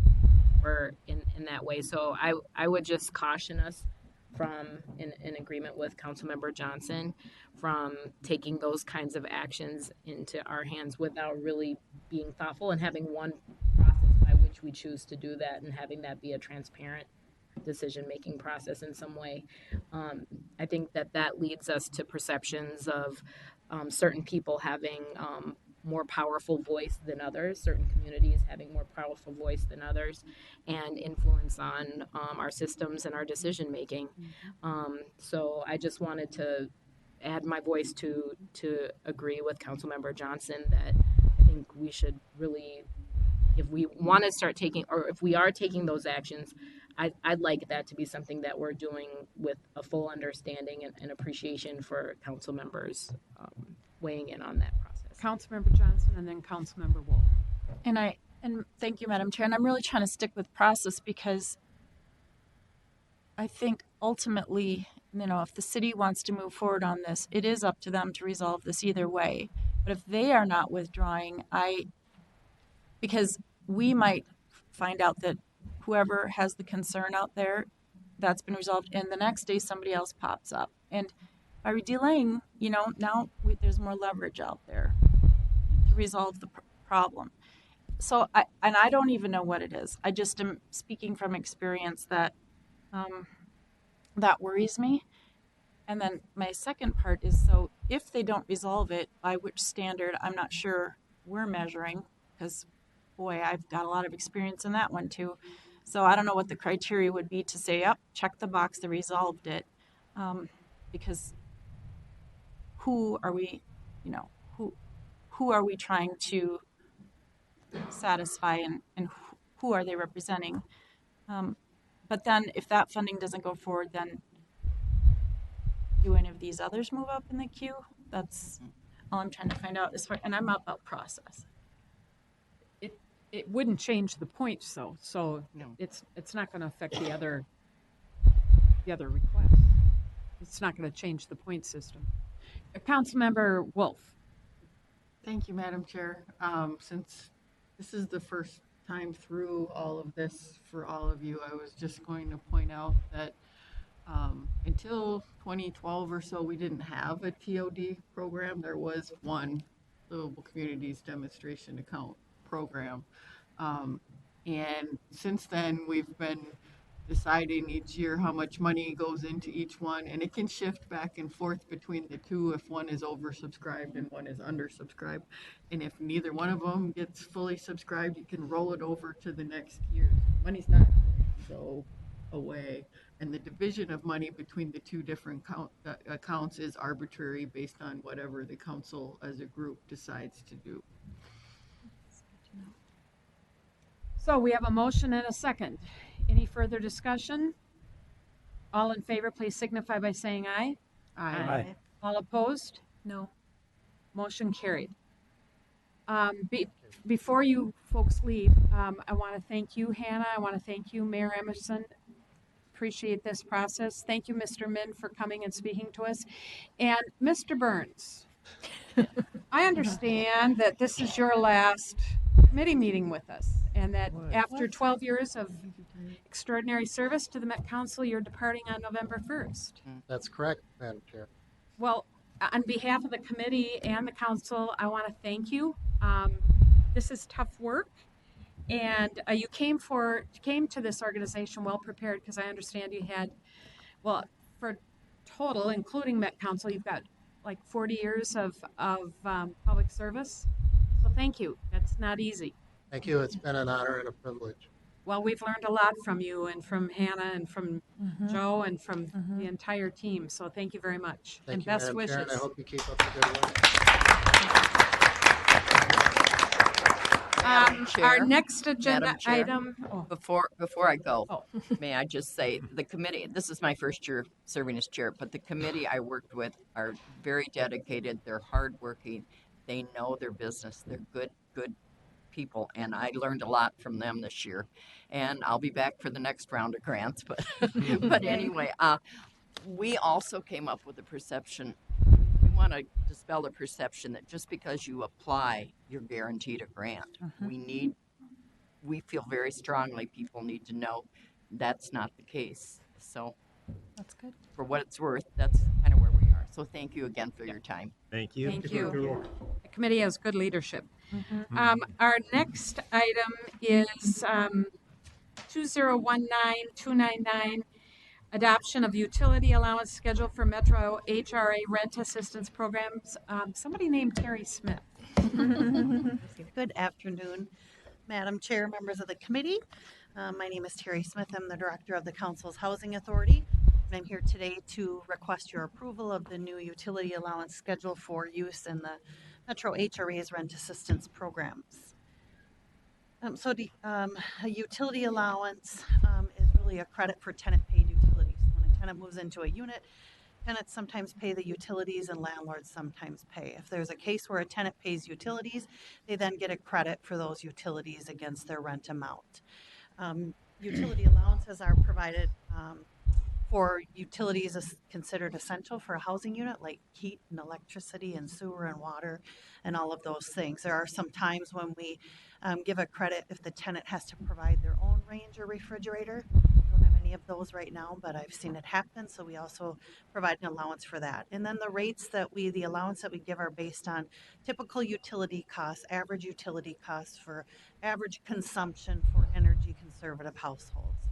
or in that way. So I would just caution us from, in agreement with Councilmember Johnson, from taking those kinds of actions into our hands without really being thoughtful and having one process by which we choose to do that, and having that be a transparent decision-making process in some way. I think that leads us to perceptions of certain people having more powerful voice than others, certain communities having more powerful voice than others, and influence on our systems and our decision making. So I just wanted to add my voice to agree with Councilmember Johnson that I think we should really, if we want to start taking, or if we are taking those actions, I'd like that to be something that we're doing with a full understanding and appreciation for council members weighing in on that process. Councilmember Johnson and then Councilmember Wolf. And thank you, Madam Chair. And I'm really trying to stick with process, because I think ultimately, if the city wants to move forward on this, it is up to them to resolve this either way. But if they are not withdrawing, because we might find out that whoever has the concern out there, that's been resolved, and the next day somebody else pops up. And by delaying, now there's more leverage out there to resolve the problem. So I don't even know what it is. I just am speaking from experience that that worries me. And then my second part is, so if they don't resolve it, by which standard, I'm not sure we're measuring, because boy, I've got a lot of experience in that one too. So I don't know what the criteria would be to say, yep, check the box, they resolved it. Because who are we, who are we trying to satisfy, and who are they representing? But then if that funding doesn't go forward, then do any of these others move up in the queue? That's all I'm trying to find out. And I'm not about process. It wouldn't change the points though, so No. it's not going to affect the other requests. It's not going to change the point system. Councilmember Wolf. Thank you, Madam Chair. Since this is the first time through all of this for all of you, I was just going to point out that until 2012 or so, we didn't have a TOD program. There was one Livable Communities Demonstration Account program. And since then, we've been deciding each year how much money goes into each one, and it can shift back and forth between the two if one is oversubscribed and one is undersubscribed. And if neither one of them gets fully subscribed, you can roll it over to the next year. Money's not going to go away. And the division of money between the two different accounts is arbitrary based on whatever the council as a group decides to do. So we have a motion and a second. Any further discussion? All in favor, please signify by saying aye. Aye. All opposed? No. Motion carried. Before you folks leave, I want to thank you, Hannah. I want to thank you, Mayor Emerson. Appreciate this process. Thank you, Mr. Min, for coming and speaking to us. And Mr. Burns, I understand that this is your last committee meeting with us, and that after 12 years of extraordinary service to the Met Council, you're departing on November 1st. That's correct, Madam Chair. Well, on behalf of the committee and the council, I want to thank you. This is tough work, and you came to this organization well prepared, because I understand you had, well, for total, including Met Council, you've got like 40 years of public service. So thank you. That's not easy. Thank you. It's been an honor and a privilege. Well, we've learned a lot from you and from Hannah and from Joe and from the entire team. So thank you very much. Thank and you, best Madam wishes. Chair, and I hope you keep up the good work. Our next agenda Madam Chair, item. Before I go, may I just say, the committee, this is my first year serving as chair, but the committee I worked with are very dedicated. They're hardworking. They know their business. They're good people, and I learned a lot from them this year. And I'll be back for the next round of grants. But but anyway, we also came up with a perception. We want to dispel the perception that just because you apply, you're guaranteed a grant. We feel very strongly people need to know that's not the case. So That's good. for what it's worth, that's kind of where we are. So thank you again for your time. Thank you. Thank you. The committee has good leadership. Our next item is 2019-299, adoption of utility allowance schedule for Metro HRA rent assistance programs. Somebody named Terry Smith. Good afternoon, Madam Chair, members of the committee. My name is Terry Smith. I'm the director of the Council's Housing Authority. And I'm here today to request your approval of the new utility allowance schedule for use in the Metro HRA's rent assistance programs. A utility allowance is really a credit for tenant-paid utilities. When a tenant moves into a unit, tenants sometimes pay the utilities and landlords sometimes pay. If there's a case where a tenant pays utilities, they then get a credit for those utilities against their rent amount. Utility allowances are provided for utilities considered essential for a housing unit, like heat and electricity and sewer and water and all of those things. There are some times when we give a credit if the tenant has to provide their own range or refrigerator. Don't have any of those right now, but I've seen it happen, so we also provide an allowance for that. And then the allowance that we give are based on typical utility costs, average utility costs for average consumption for energy conservative households.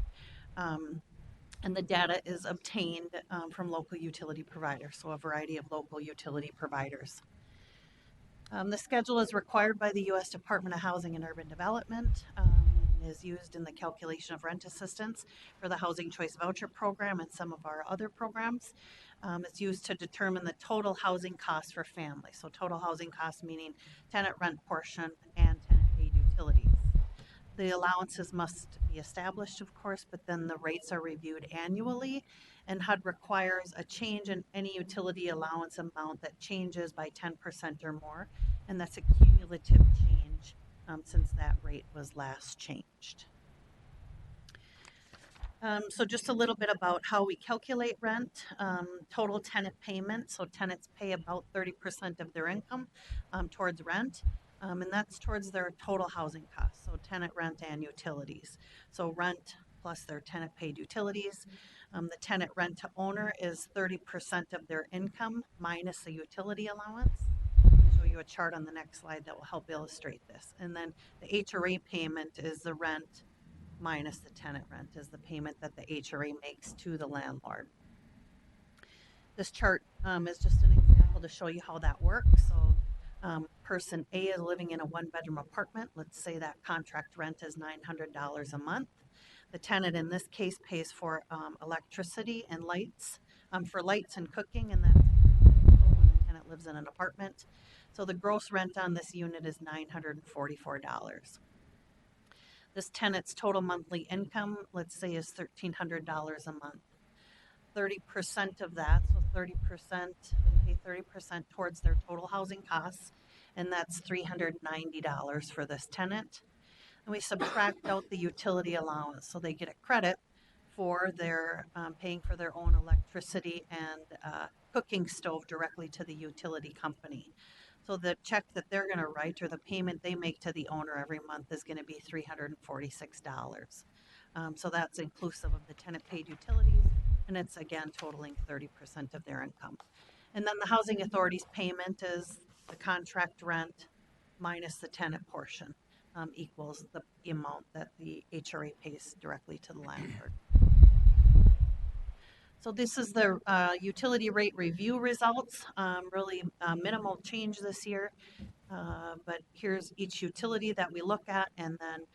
And the data is obtained from local utility providers, so a variety of local utility providers. The schedule is required by the U.S. Department of Housing and Urban Development, and is used in the calculation of rent assistance for the Housing Choice Voucher Program and some of our other programs. It's used to determine the total housing costs for families. So total housing costs meaning tenant rent portion and tenant paid utilities. The allowances must be established, of course, but then the rates are reviewed annually, and HUD requires a change in any utility allowance amount that changes by 10% or more, and that's a cumulative change since that rate was last changed. So just a little bit about how we calculate rent. Total tenant payment, so tenants pay about 30% of their income towards rent. And that's towards their total housing costs, so tenant rent and utilities. So rent plus their tenant paid utilities. The tenant rent to owner is 30% of their income minus the utility allowance. I'll show you a chart on the next slide that will help illustrate this. And then the HRA payment is the rent minus the tenant rent, is the payment that the HRA makes to the landlord. This chart is just an example to show you how that works. So person A is living in a one-bedroom apartment. Let's say that contract rent is $900 a month. The tenant in this case pays for electricity and lights, for lights and cooking, and then when the tenant lives in an apartment. So the gross rent on this unit is $944. This tenant's total monthly income, let's say, is $1,300 a month. 30% of that, so 30%, they pay 30% towards their total housing costs, and that's $390 for this tenant. And we subtract out the utility allowance, so they get a credit for their paying for their own electricity and cooking stove directly to the utility company. So the check that they're going to write, or the payment they make to the owner every month, is going to be $346. So that's inclusive of the tenant paid utilities, and it's again totaling 30% of their income. And then the housing authority's payment is the contract rent minus the tenant portion, equals the amount that the HRA pays directly to the landlord. So this is the utility rate review results. Really minimal change this year, but here's each utility that we look at, and then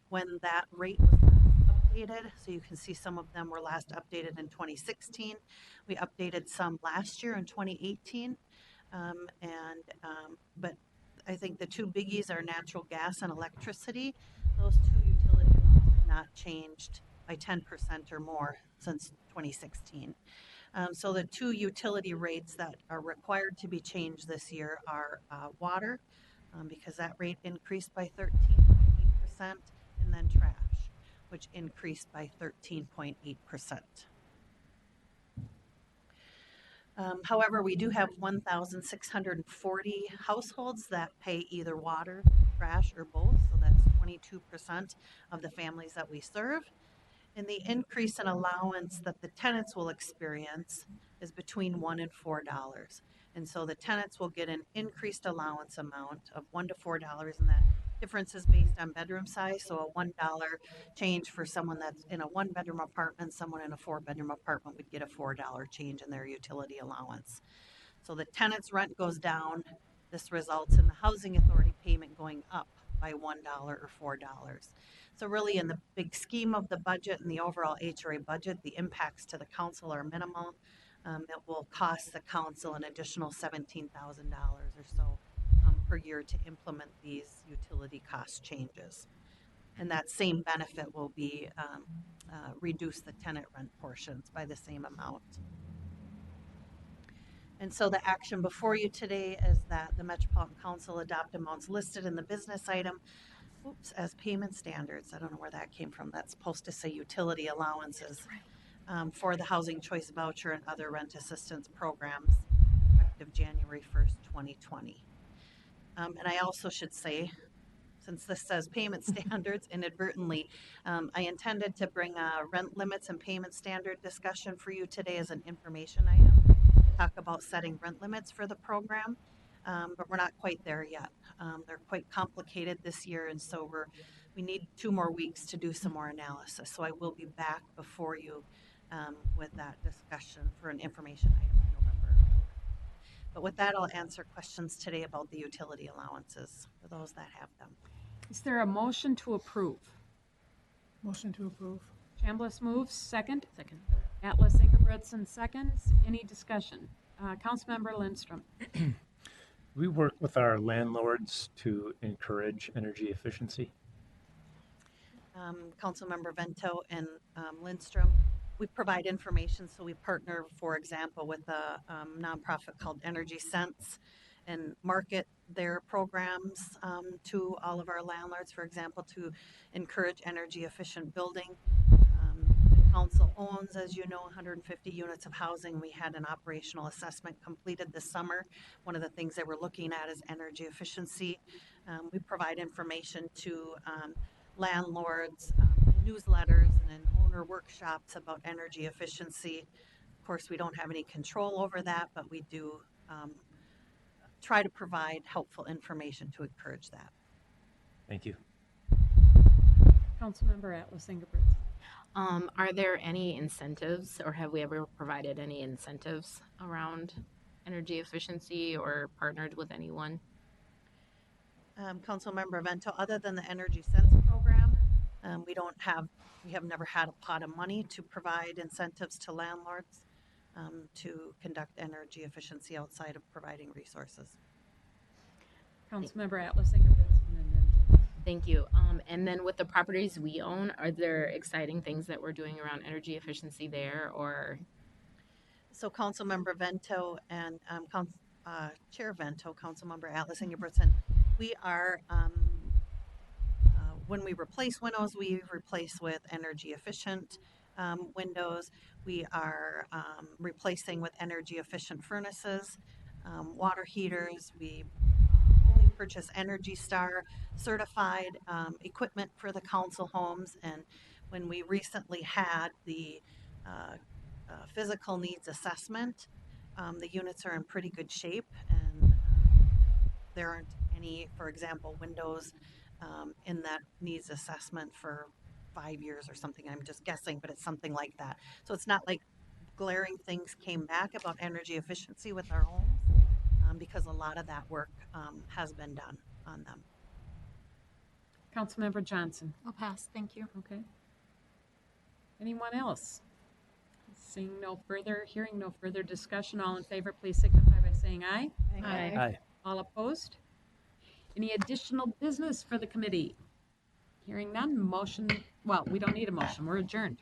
when that rate was updated. So you can see some of them were last updated in 2016. We updated some last year in 2018, but I think the two biggies are natural gas and electricity. Those two utility amounts have not changed by 10% or more since 2016. So the two utility rates that are required to be changed this year are water, because that rate increased by 13.8%, and then trash, which increased by 13.8%. However, we do have 1,640 households that pay either water, trash, or both, so that's 22% of the families that we serve. And the increase in allowance that the tenants will experience is between $1 and $4. And so the tenants will get an increased allowance amount of $1 to $4, and that difference is based on bedroom size. So a $1 change for someone that's in a one-bedroom apartment, someone in a four-bedroom apartment would get a $4 change in their utility allowance. So the tenant's rent goes down. This results in the housing authority payment going up by $1 or $4. So really, in the big scheme of the budget and the overall HRA budget, the impacts to the council are minimal. It will cost the council an additional $17,000 or so per year to implement these utility cost changes. And that same benefit will be reduce the tenant rent portions by the same amount. And so the action before you today is that the Metropolitan Council adopt amounts listed in the business item as payment standards. I don't know where that came from. That's supposed to say utility allowances for the Housing Choice Voucher and other rent assistance programs effective January 1st, 2020. And I also should say, since this says payment standards inadvertently, I intended to bring a rent limits and payment standard discussion for you today as an information item. Talk about setting rent limits for the program, but we're not quite there yet. They're quite complicated this year, and so we need 2 more weeks to do some more analysis. So I will be back before you with that discussion for an information item in November. But with that, I'll answer questions today about the utility allowances for those that have them. Is there a motion to approve? Motion to approve. Chambliss moves, second. Second. Atlas Ingebrigtsen seconds. Any discussion? Councilmember Lindstrom. We work with our landlords to encourage energy efficiency. Councilmember Vento and Lindstrom, we provide information, so we partner, for example, with a nonprofit called Energy Sense and market their programs to all of our landlords, for example, to encourage energy efficient building. The council owns, as you know, 150 units of housing. We had an operational assessment completed this summer. One of the things that we're looking at is energy efficiency. We provide information to landlords, newsletters, and owner workshops about energy efficiency. Of course, we don't have any control over that, but we do try to provide helpful information to encourage that. Thank you. Councilmember Atlas Ingebrigtsen. Are there any incentives, or have we ever provided any incentives around energy efficiency or partnered with anyone? Councilmember Vento, other than the Energy Sense program, we have never had a pot of money to provide incentives to landlords to conduct energy efficiency outside of providing resources. Councilmember Atlas Ingebrigtsen and then Jill. Thank you. And then with the properties we own, are there exciting things that we're doing around energy efficiency there, or? So Councilmember Vento and Chair Vento, Councilmember Atlas Ingebrigtsen, we are, when we replace windows, we replace with energy efficient windows. We are replacing with energy efficient furnaces, water heaters. We only purchase Energy Star certified equipment for the council homes. And when we recently had the physical needs assessment, the units are in pretty good shape, and there aren't any, for example, windows in that needs assessment for 5 years or something. I'm just guessing, but it's something like that. So it's not like glaring things came back about energy efficiency with our homes, because a lot of that work has been done on them. Councilmember Johnson. I'll pass. Thank you. Okay. Anyone else? Hearing no further discussion, all in favor, please signify by saying aye. Aye. Aye. All opposed? Any additional business for the committee? Hearing none, we don't need a motion. We're adjourned.